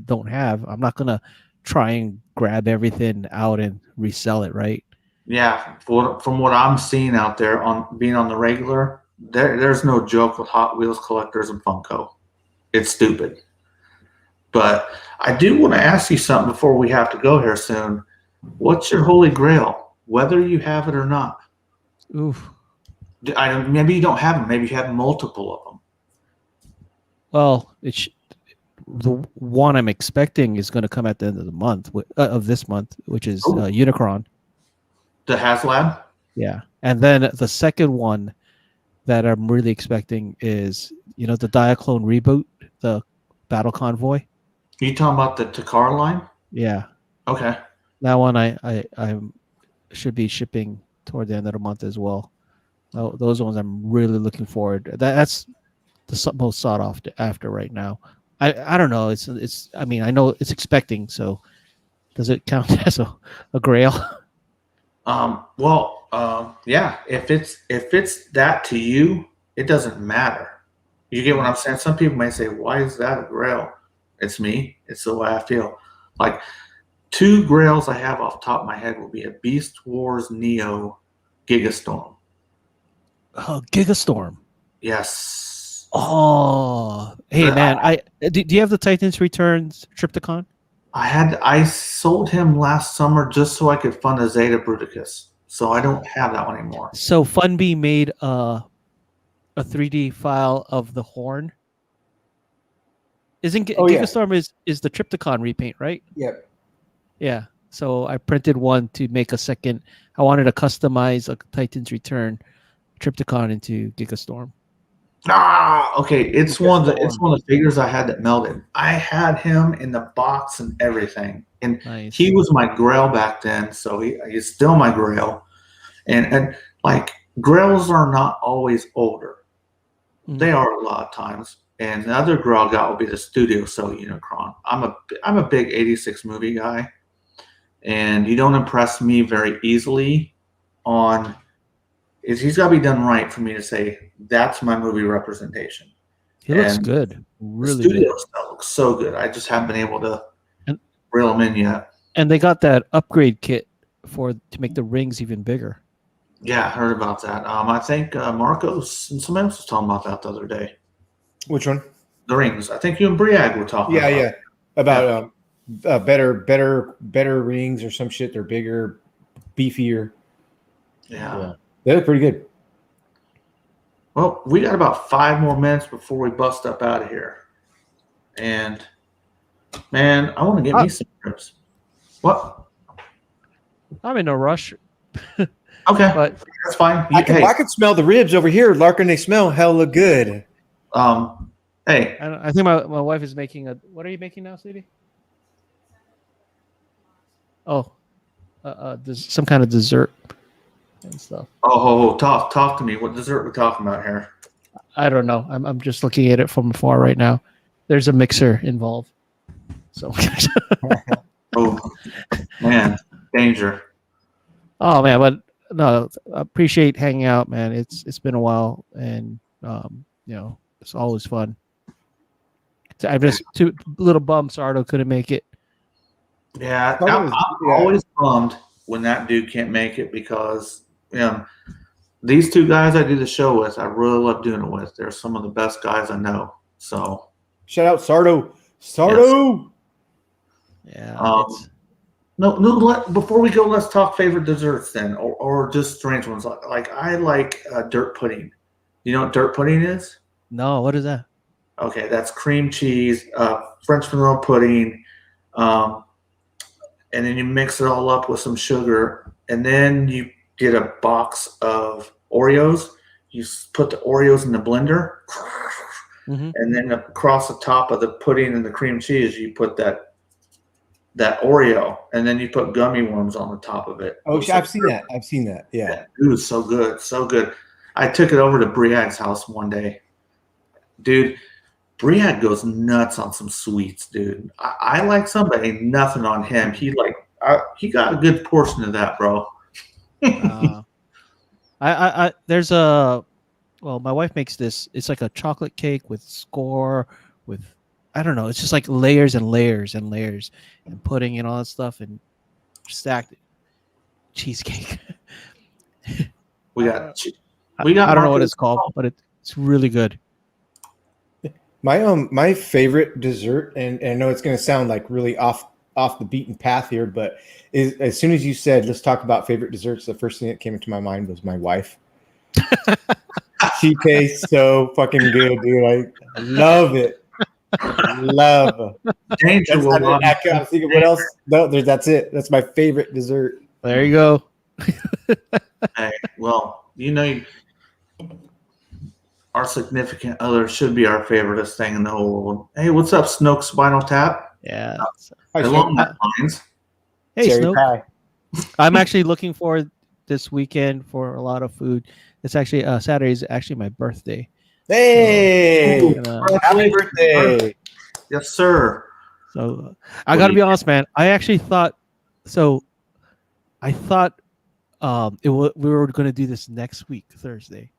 don't have. I'm not gonna try and grab everything out and resell it, right? Yeah, from what I'm seeing out there on being on the regular, there's no joke with Hot Wheels collectors and Funko. It's stupid. But I do want to ask you something before we have to go here soon. What's your holy grail, whether you have it or not? Oof. Maybe you don't have them. Maybe you have multiple of them. Well, the one I'm expecting is going to come at the end of the month of this month, which is Unicron. The HasLab? Yeah. And then the second one that I'm really expecting is, the Diaclone reboot, the Battle Convoy. Are you talking about the Takara line? Yeah. Okay. That one I should be shipping toward the end of the month as well. Those ones I'm really looking forward. That's the most sought after right now. I don't know. It's. I mean, I know it's expecting. So, does it count as a grail? Yeah. If it's that to you, it doesn't matter. You get what I'm saying? Some people may say, "Why is that a grail?" It's me. It's the way I feel. Like, 2 grails I have off the top of my head will be a Beast Wars Neo Gigastorm. Oh, Gigastorm. Yes. Oh, hey man, do you have the Titans Returns Triptychon? I sold him last summer just so I could fund a Zeta Bruticus. So I don't have that one anymore. So Funbee made a 3D file of the horn. Gigastorm is the Triptychon repaint, right? Yep. Yeah. So I printed one to make a second. I wanted to customize a Titans Return Triptychon into Gigastorm. Okay. It's one of the figures I had that melted. I had him in the box and everything, and Nice. he was my Grail back then, so he's still my Grail. And like Grails are not always older; they are a lot of times. And the other Grail I got will be the Studio Cell Unicron. I'm a big '86 movie guy, and you don't impress me very easily on. He's got to be done right for me to say that's my movie representation. He looks good, The really studio good. stuff looks so good. I just haven't been able to And, reel them in yet. And they got that upgrade kit to make the rings even bigger. Yeah, I heard about that. I think Marcos and somebody else was talking about that the other day. Which one? The rings. I think you and Briag were talking about. Yeah. About better rings or some shit. They're bigger, beefier. Yeah. They look pretty good. Well, we got about 5 more minutes before we bust up out of here. And man, I want to get me some ribs. What? I'm in no rush. Okay, but that's fine. I can smell the ribs over here, Larkin. They smell hella good. Hey, I think my wife is making a. What are you making now, sweetie? Oh, there's some kind of dessert and stuff. Talk to me. What dessert we talking about here? I don't know. I'm just looking at it from afar right now. There's a mixer involved. So. Oh man, danger. Oh man, but no, I appreciate hanging out, man. It's been a while, and it's always fun. So I'm just a little bummed Sardo couldn't make it. Yeah, I'm always bummed when that dude can't make it because these 2 guys I do the show with, I really love doing it with. They're some of the best guys I know. So shout out Sardo. Sardo. Yes. Yeah. No. Before we go, let's talk favorite desserts then, or just strange ones. Like I like dirt pudding. You know what dirt pudding is? No, what is that? Okay, that's cream cheese, French vanilla pudding, and then you mix it all up with some sugar, and then you get a box of Oreos. You put the Oreos in the blender, and then across the top of the pudding and the cream cheese, you put that Oreo, and then you put gummy worms on the top of it. Oh, I've seen that. Yeah. It was so good. So good. I took it over to Briag's house one day. Dude, Briag goes nuts on some sweets, dude. I like some, but ain't nothing on him. He got a good portion of that, bro. There's a, well, my wife makes this. It's like a chocolate cake with score, with, I don't know. It's just like layers and layers and layers and pudding and all that stuff and stacked cheesecake. We got. I don't know what it's called, but it's really good. My favorite dessert, and I know it's going to sound like really off the beaten path here, but as soon as you said let's talk about favorite desserts, the first thing that came into my mind was my wife. She tastes so fucking good, dude. I love it. Love. Danger. I'm thinking, what else? No, that's it. That's my favorite dessert. There you go. Hey, well, our significant other should be our favoriteest thing in the whole world. Hey, what's up, Snoke Spinal Tap? Yeah. Along that lines. Hey, Snoke. I'm actually looking forward this weekend for a lot of food. It's actually Saturday is actually my birthday. Hey, happy birthday! Yes, sir. So I got to be honest, man. I actually thought so. I thought we were going to do this next week, Thursday,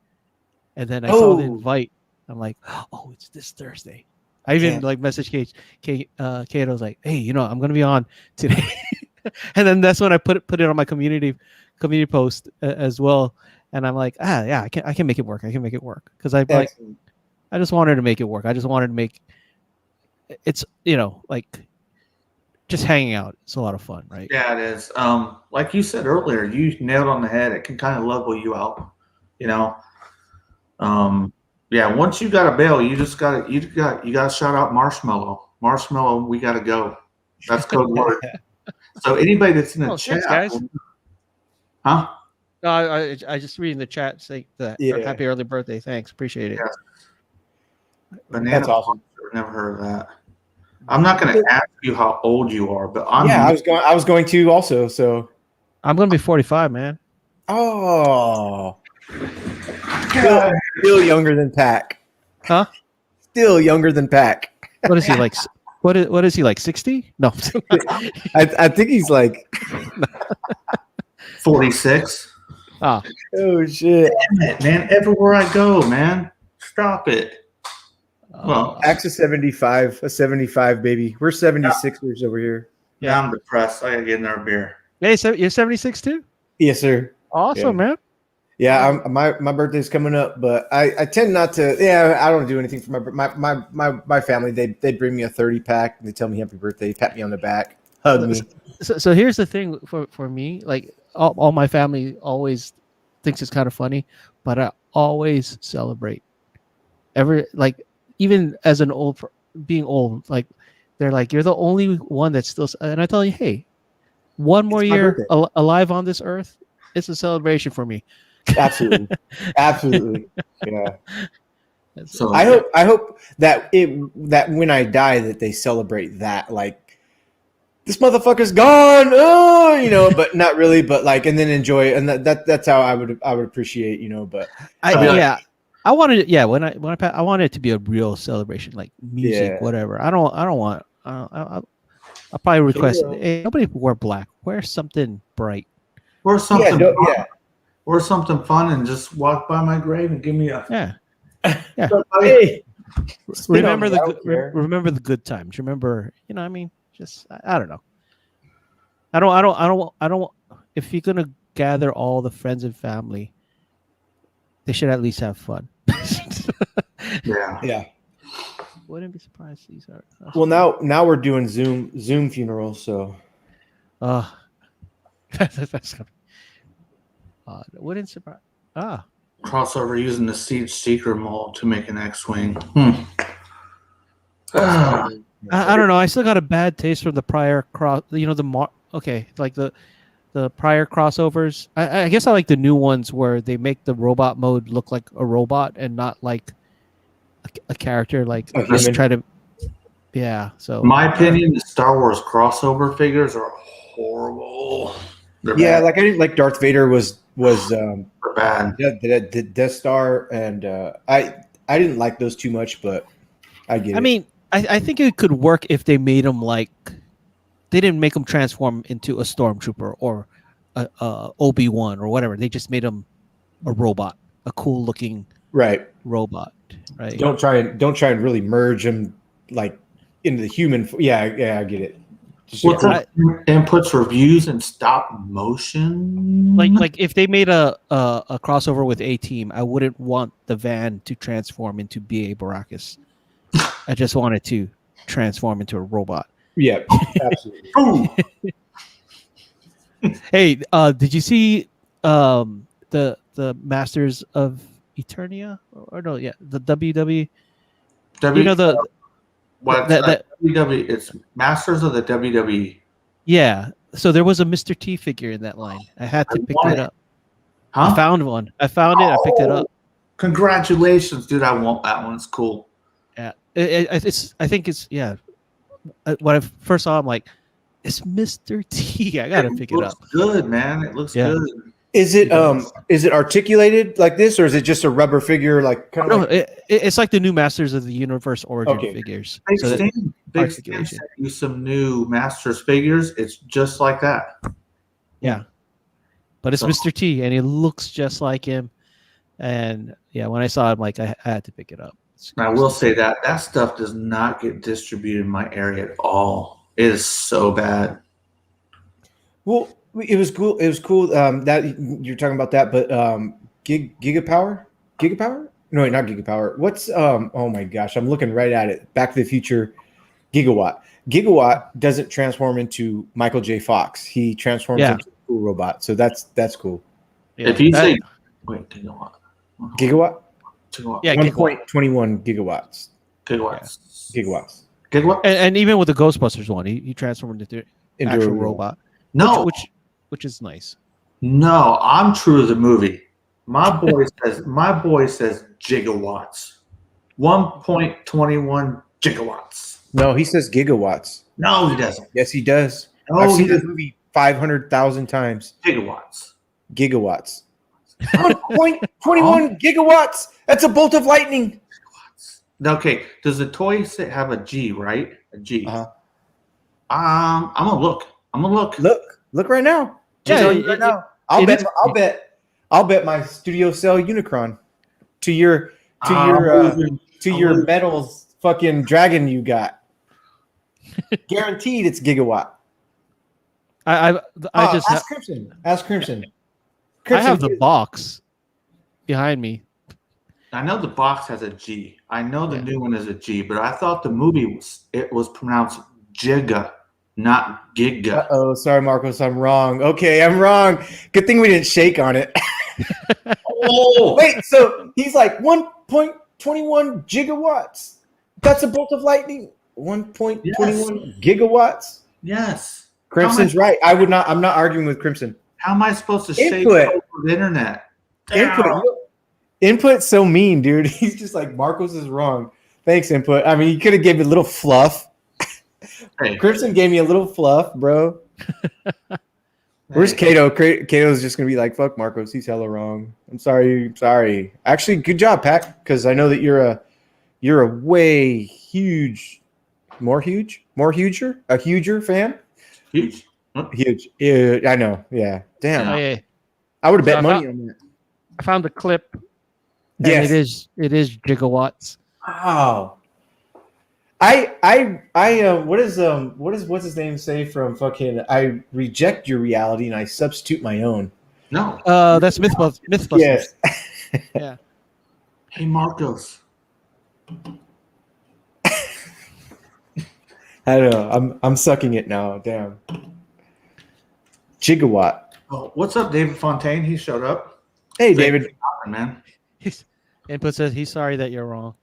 and then I saw the invite. I'm like, oh, it's this Thursday. I even messaged Kate. Kate was like, hey, I'm going to be on today, and then that's when I put it on my community post as well. And I'm like, yeah, I can make it work. I can make it work because I just wanted to make it work. I just wanted to make it's just hanging out. It's a lot of fun, right? Yeah, it is. Like you said earlier, you nailed on the head. It can kind of level you out, Yeah, once you got a bail, you got to shout out Marshmallow. Marshmallow, we got to go. That's code word. So anybody that's in the chat, thanks, guys. Huh? No, I just reading the chat saying that happy early birthday. Thanks, appreciate it. Yeah. Banana. That's awesome. I've never heard of that. I'm not going to ask you how old you are, but I was going to also. So I'm going to be 45, man. Oh, still younger than P.A.K. Huh? Still younger than P.A.K. What is he like? What is he like? 60? No, I think he's like 46. Oh shit! Damn it, man! Everywhere I go, man, stop it. Well, P.A.K.'s a 75 baby. We're 76ers over here. Now I'm depressed. I gotta get another beer. Hey, so you're 76 too? Yes, sir. Awesome, man. Yeah, my birthday's coming up, but I tend not to. Yeah, I don't do anything for my family. They bring me a 30-pack. They tell me happy birthday, pat me on the back, hug me. So here's the thing for me. Like all my family always thinks it's kind of funny, but I always celebrate. Even as an being old, like they're like, you're the only one that's still. And I tell you, hey, one more year alive on this earth, it's a celebration for me. Absolutely. Yeah. So I hope that when I die that they celebrate that, like, this motherfucker's gone, but not really, but like, and then enjoy it, and that's how I would appreciate, but I wanted it. Yeah, when I wanted it to be a real celebration, like music, whatever. I don't want. I'll probably request. Hey, nobody wear black. Wear something bright. Or something. Or something fun, and just walk by my grave and give me a Hey, remember the good times. Remember, I mean, just I don't know. I don't. If you're gonna gather all the friends and family, they should at least have fun. Yeah. Wouldn't be surprised these are. Well, now we're doing Zoom funerals, so. That's gonna. Wouldn't surprise. Crossover using the Siege Seeker mold to make an X-wing. I don't know. I still got a bad taste from the prior like the prior crossovers. I guess I like the new ones where they make the robot mode look like a robot and not like a character. Like just try to. Yeah. So my opinion, the Star Wars crossover figures are horrible. They're bad. Like I didn't like Darth Vader was bad. The Death Star, and I didn't like those too much, but I get it. I mean, I think it could work if they made them like they didn't make them transform into a stormtrooper or a Obi-Wan or whatever. They just made them a robot, a cool looking robot. Right. Don't try and really merge them like into the human. Yeah, I get it. And puts reviews in stop motion. Like if they made a crossover with A-Team, I wouldn't want the van to transform into B.A. Baracus. I just wanted to transform into a robot. Yeah, absolutely. Hey, did you see the Masters of Eternia? Or no, yeah, the WW. WWE? It's Masters of the WWE. Yeah. So there was a Mr. T figure in that line. I had to pick it up. Huh? I found one. I found it. I picked it up. Congratulations, dude! I want that one. It's cool. Yeah. I think it's when I first saw, I'm like, it's Mr. T. I gotta pick it up. Good, man. It looks good. Is it articulated like this, or is it just a rubber figure? Like kind of. No, it's like the new Masters of the Universe origin figures. Big Stan sent you some new Masters figures. It's just like that. Yeah, but it's Mr. T, and he looks just like him. And yeah, when I saw it, I had to pick it up. I will say that stuff does not get distributed in my area at all. It is so bad. Well, it was cool. It was cool that you're talking about that, but Gigapower? No, wait, not Gigapower. What's oh my gosh, I'm looking right at it. Back to the Future Gigawatt. Gigawatt doesn't transform into Michael J. Fox. He transforms into a cool robot. So that's cool. Yeah. If you say Gigawatt? Yeah, 1.21 gigawatts. Gigawatts. And even with the Ghostbusters one, he transformed into actual robot. No, which is nice. No, I'm true to the movie. My boy says gigawatts. 1.21 gigawatts. No, he says gigawatts. No, he doesn't. Yes, he does. No, I've he seen this doesn't. movie 500,000 times. Gigawatts. Gigawatts. 1.21 gigawatts. That's a bolt of lightning. Okay, does the toy have a G, right? A G. Uh-huh. I'm gonna look. Look right now. Yeah, Right now. I'll bet my Studio Cell Unicron to your metals fucking dragon you got. Guaranteed it's gigawatt. I just ask Crimson. Ask Crimson. I have the box behind me. I know the box has a G. I know the new one is a G, but I thought the movie was pronounced Giga, not Giga. Oh, sorry, Marcos. I'm wrong. Okay, I'm wrong. Good thing we didn't shake on it. Oh, wait. So he's like 1.21 gigawatts. That's a bolt of lightning. 1.21 gigawatts. Yes. Crimson's right. I'm not arguing with Crimson. How am I supposed to shake over the internet? Input's so mean, dude. He's just like, Marcos is wrong. Thanks, Input. I mean, you could have given a little fluff. Hey. Crimson gave me a little fluff, bro. Where's Kato? Kato's just gonna be like, fuck Marcos. He's hella wrong. I'm sorry. Actually, good job, Pat, because I know that you're a way huger fan. Huge. Huge. Yeah, I know. Yeah. Damn. Yeah. I would have bet money on that. I found the clip. Yes. It is gigawatts. Wow. What does what's his name say from fucking I reject your reality and I substitute my own. No. That's Mythbusters. Yes. Yeah. Hey Marcos. I don't know. I'm sucking it now. Damn. Gigawatt. Oh, what's up, David Fontaine? He showed up. Hey, David. Man. Input says he's sorry that you're wrong.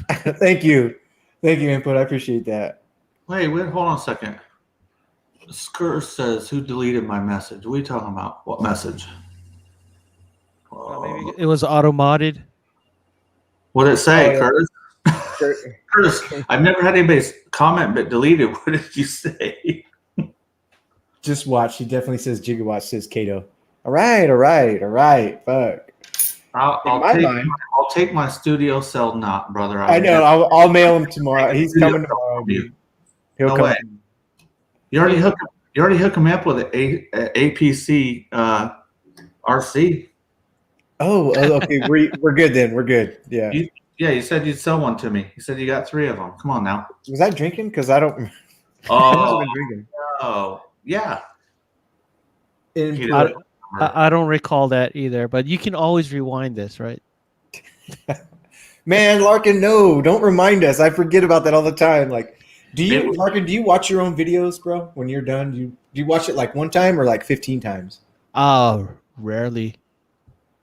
Thank you, Input. I appreciate that. Wait, hold on a second. Skur says, "Who deleted my message?" What are you talking about? What message? Maybe it was auto-modded. What did it say, Oh, yeah. Curtis? Curtis, I've never had anybody's comment but deleted. What did you say? Just watch. He definitely says gigawatt, says Kato. All right. Fuck. I'll take my Studio Cell knot, brother. I know. I'll mail him tomorrow. He's coming tomorrow. He'll come. You already hook him up with an APC RC. Oh, okay. We're good then. We're good. Yeah. You said you'd sell one to me. You said you got 3 of them. Come on now. Was I drinking? Because I don't. Oh, been drinking. Oh, yeah. I don't recall that either, but you can always rewind this, right? Man, Larkin, no, don't remind us. I forget about that all the time. Like, Larkin, do you watch your own videos, bro? When you're done, do you watch it like one time or like 15 times? Rarely.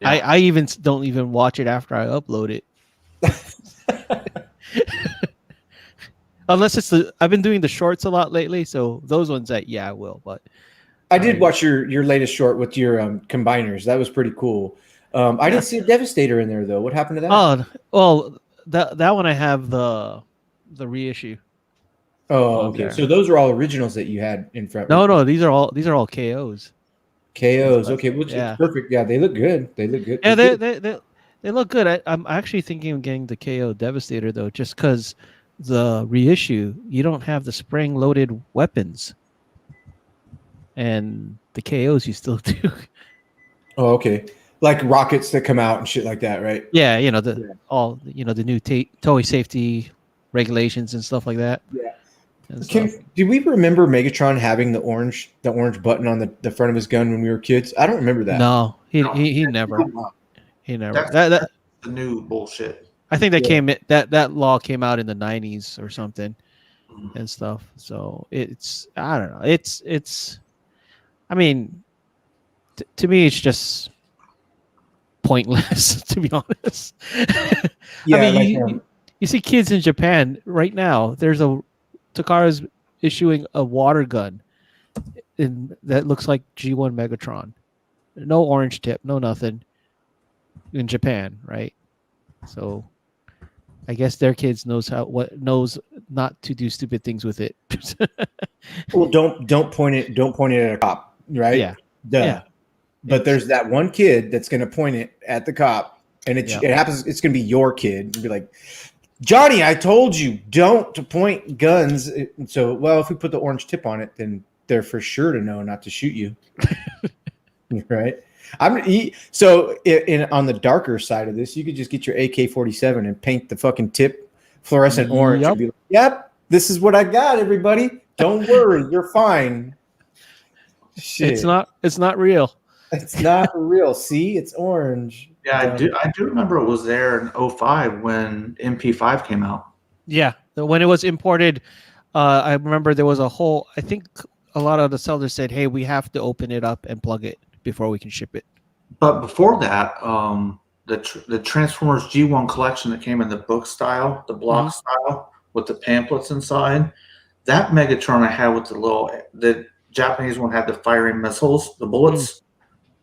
Yeah. I even don't even watch it after I upload it. Unless I've been doing the shorts a lot lately, so those ones I will. But I did watch your latest short with your combiners. That was pretty cool. I didn't see a Devastator in there though. What happened to that? Oh, well, that one I have the reissue. Oh, okay. So those are all originals that you had in front. No, these are all KOs. KOs. Okay, well, perfect. Yeah, they look good. Yeah, they look good. I'm actually thinking of getting the KO Devastator though, just because the reissue you don't have the spring-loaded weapons, and the KOs you still do. Oh, okay. Like rockets that come out and shit like that, right? Yeah, the new toy safety regulations and stuff like that. Yeah. Do we remember Megatron having the orange button on the front of his gun when we were kids? I don't remember that. No, he never. He never. That's the new bullshit. I think that law came out in the 90s or something and stuff. So I don't know. It's I mean, to me, it's just pointless, to be honest. Yeah, I mean, you see kids in Japan right now. Takara's issuing a water gun that looks like G1 Megatron. No orange tip, no nothing in Japan, right? So I guess their kids knows not to do stupid things with it. Well, don't point it at a cop, right? Yeah. Duh. Yeah. But there's that one kid that's going to point it at the cop, and it happens. It's going to be your kid, and be like, Johnny, I told you don't to point guns. So, well, if we put the orange tip on it, then they're for sure to know not to shoot you, right? So on the darker side of this, you could just get your AK-47 and paint the fucking tip fluorescent orange and be like, "Yep, this is what I got, everybody. Don't worry, you're fine." Shit. It's not real. It's not real. See, it's orange. Yeah, I do remember it was there in 05 when MP5 came out. Yeah, when it was imported, I remember there was I think a lot of the sellers said, "Hey, we have to open it up and plug it before we can ship it." But before that, the Transformers G1 collection that came in the book style, the block style with the pamphlets inside, that Megatron I had with the Japanese one had the firing missiles, the bullets.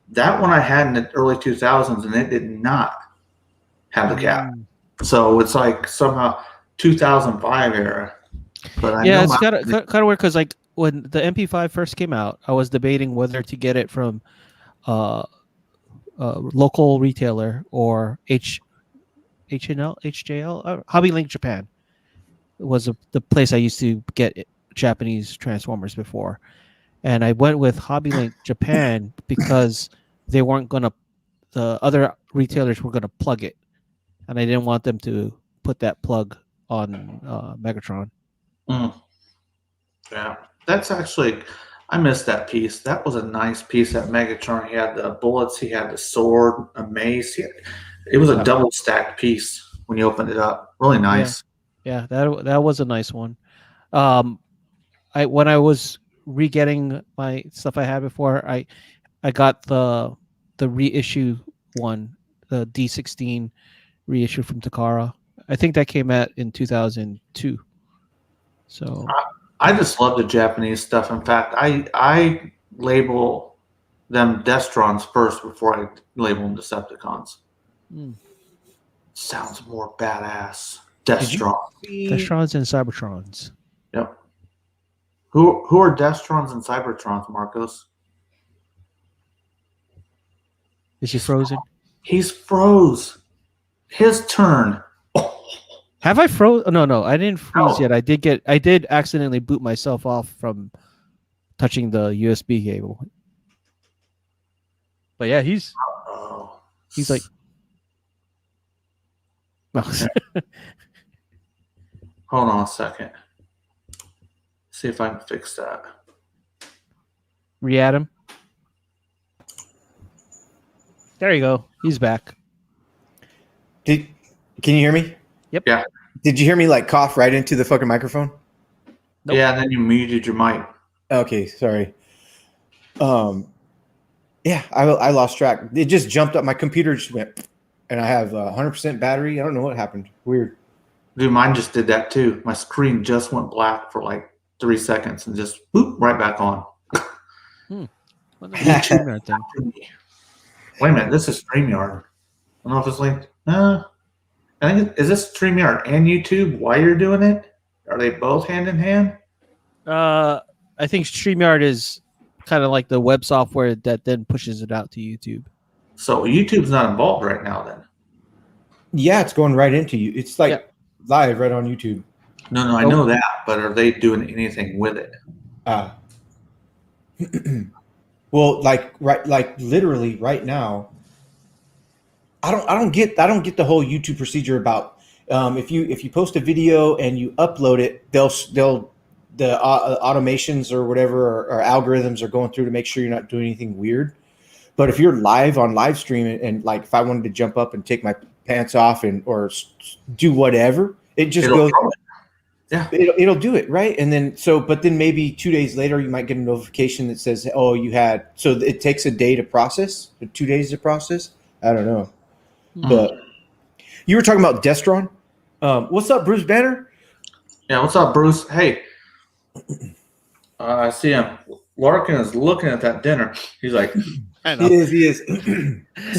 That one I had in the early 2000s, and it did not have the cap. So it's like somehow 2005 era. But it's kind of weird because like when the MP5 first came out, I was debating whether to get it from local retailer or HJL, Hobby Link Japan was the place I used to get Japanese Transformers before, and I went with Hobby Link Japan because they weren't gonna. The other retailers were gonna plug it, and I didn't want them to put that plug on Megatron. Yeah, that's actually. I missed that piece. That was a nice piece. That Megatron. He had the bullets. He had the sword, a mace. It was a double stacked piece when you opened it up. Really nice. Yeah, that was a nice one. When I was re-getting my stuff I had before, I got the reissue one, the D16 reissue from Takara. I think that came out in 2002. So I just love the Japanese stuff. In fact, I label them Destrons first before I label them Decepticons. Sounds more badass. Destrons. Destrons and Cybertrons. Yep. Who are Destrons and Cybertrons, Marcos? Is he frozen? He's froze. His turn. Have I froze? Oh, no, I didn't freeze yet. I did accidentally boot myself off from touching the USB cable. But yeah, he's like. Hold on a second. See if I can fix that. Re-add him. There you go. He's back. Can you hear me? Yep. Yeah. Did you hear me like cough right into the fucking microphone? Nope. Yeah, and then you muted your mic. Okay, sorry. Yeah, I lost track. It just jumped up. My computer just went, and I have 100% battery. I don't know what happened. Weird. Dude, mine just did that too. My screen just went black for like 3 seconds and just boop right back on. What is that StreamYard thing? Wait a minute, this is StreamYard. I don't know if it's linked. I think is this StreamYard and YouTube while you're doing it? Are they both hand in hand? I think StreamYard is kind of like the web software that then pushes it out to YouTube. So YouTube's not involved right now then? Yeah, it's going right into you. It's like live right on YouTube. No, I know that, but are they doing anything with it? Well, like literally right now, I don't get the whole YouTube procedure about if you post a video and you upload it, the automations or whatever or algorithms are going through to make sure you're not doing anything weird. But if you're live on live stream and like if I wanted to jump up and take my pants off or do whatever, it just goes. Yeah, it'll do it, right? And then but then maybe 2 days later you might get a notification that says, "Oh, you had." So it takes a day to process, or 2 days to process. I don't know, but you were talking about Destron. What's up, Bruce Banner? Yeah, what's up, Bruce? Hey, I see him. Larkin is looking at that dinner. He's like, he is.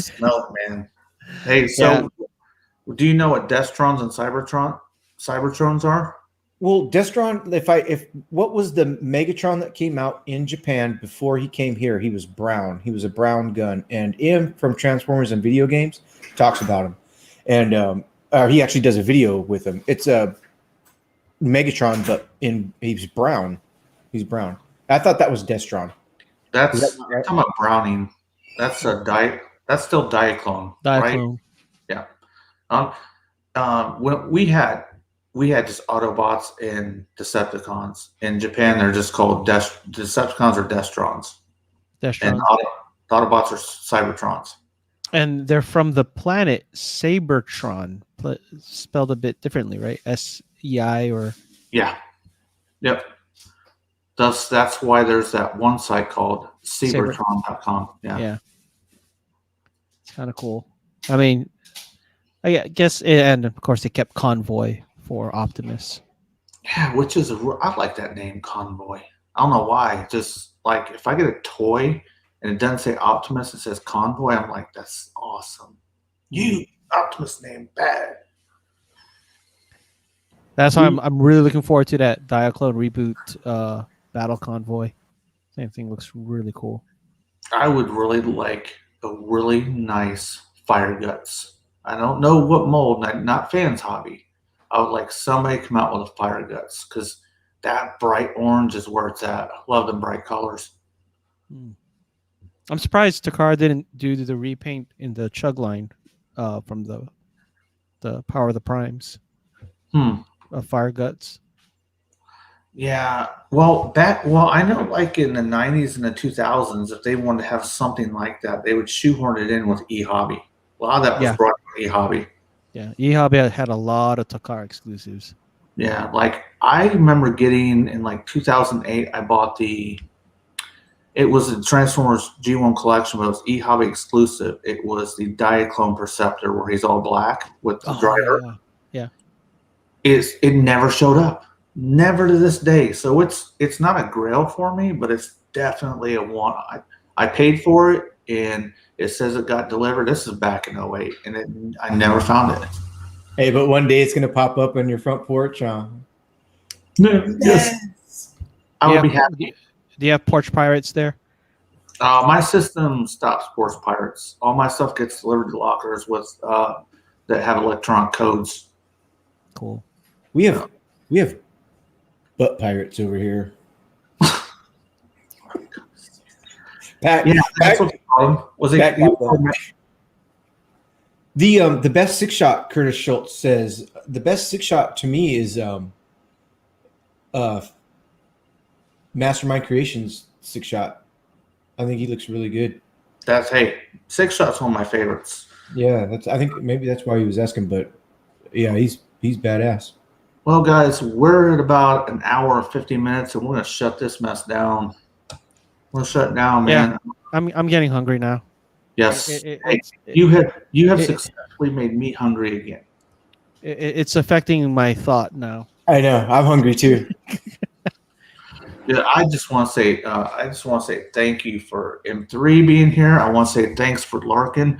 Smell it, man. Hey, so Do you know what Destrons and Cybertrons are? Well, Destron, if what was the Megatron that came out in Japan before he came here? He was brown. He was a brown gun, and Im from Transformers and video games talks about him, and he actually does a video with him. It's a Megatron, but he's brown. He's brown. I thought that was Destron. That's right? Talking about Browning. That's a That's still Diaclone, right? Yeah. When we had just Autobots and Decepticons. In Japan, they're just called Decepticons or Destrons. And Autobots are Cybertrons. And they're from the planet Sabertron, spelled a bit differently, right? SEI or yeah, yep. That's why there's that one site called Sabertron.com. Yeah, it's kind of cool. I mean, I guess, and of course they kept Convoy for Optimus. Yeah, which is I like that name, Convoy. I don't know why. Just like if I get a toy and it doesn't say Optimus, it says Convoy, I'm like, that's awesome. You Optimus name bad. That's why I'm really looking forward to that Diaclone reboot Battle Convoy. Same thing, looks really cool. I would really like a really nice Fire Guts. I don't know what mold, not Fans Hobby. I would like somebody come out with a Fire Guts because that bright orange is where it's at. I love them bright colors. I'm surprised Takara didn't do the repaint in the Chug line from the Power of the Primes. Of Fire Guts. Yeah, well, I know, like in the '90s and the 2000s, if they wanted to have something like that, they would shoehorn it in with eHobby. A lot of that was brought from eHobby. Yeah, eHobby had a lot of Takara exclusives. Yeah, like I remember getting in like 2008, I bought it was a Transformers G1 collection, but it was eHobby exclusive. It was the Diaclone Perceptor where he's all black with the driver. Yeah. It never showed up. Never to this day. So it's not a grail for me, but it's definitely a one. I paid for it, and it says it got delivered. This is back in 08, and I never found it. Hey, but one day it's going to pop up on your front porch. Yes. I would be happy. Do you have Porch Pirates there? My system stops Porch Pirates. All my stuff gets delivered to lockers with that have electronic codes. Cool. We have butt pirates over here. Pat, yeah, that's what they call them. Was it the best 6-shot? Curtis Schultz says the best 6-shot to me is Mastermind Creations 6-shot. I think he looks really good. 6-shot's one of my favorites. Yeah, I think maybe that's why he was asking, but yeah, he's badass. Well, guys, we're at about an hour and 50 minutes, and we're gonna shut this mess down. We'll shut it down, man. Yeah, I'm getting hungry now. Yes, you have successfully made me hungry again. It's affecting my thought now. I know. I'm hungry too. Yeah, I just want to say thank you for M3 being here. I want to say thanks for Larkin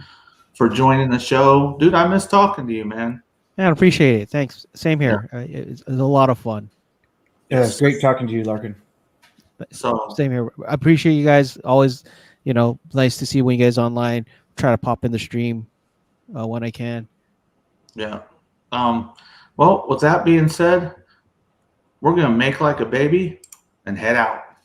for joining the show, dude. I miss talking to you, man. Yeah, I appreciate it. Thanks. Same here. Yeah. It's a lot of fun. Yeah, it's great talking to you, Larkin. So same here. I appreciate you guys. Always, nice to see when you guys online. Try to pop in the stream when I can. Yeah. Well, with that being said, we're gonna make like a baby and head out.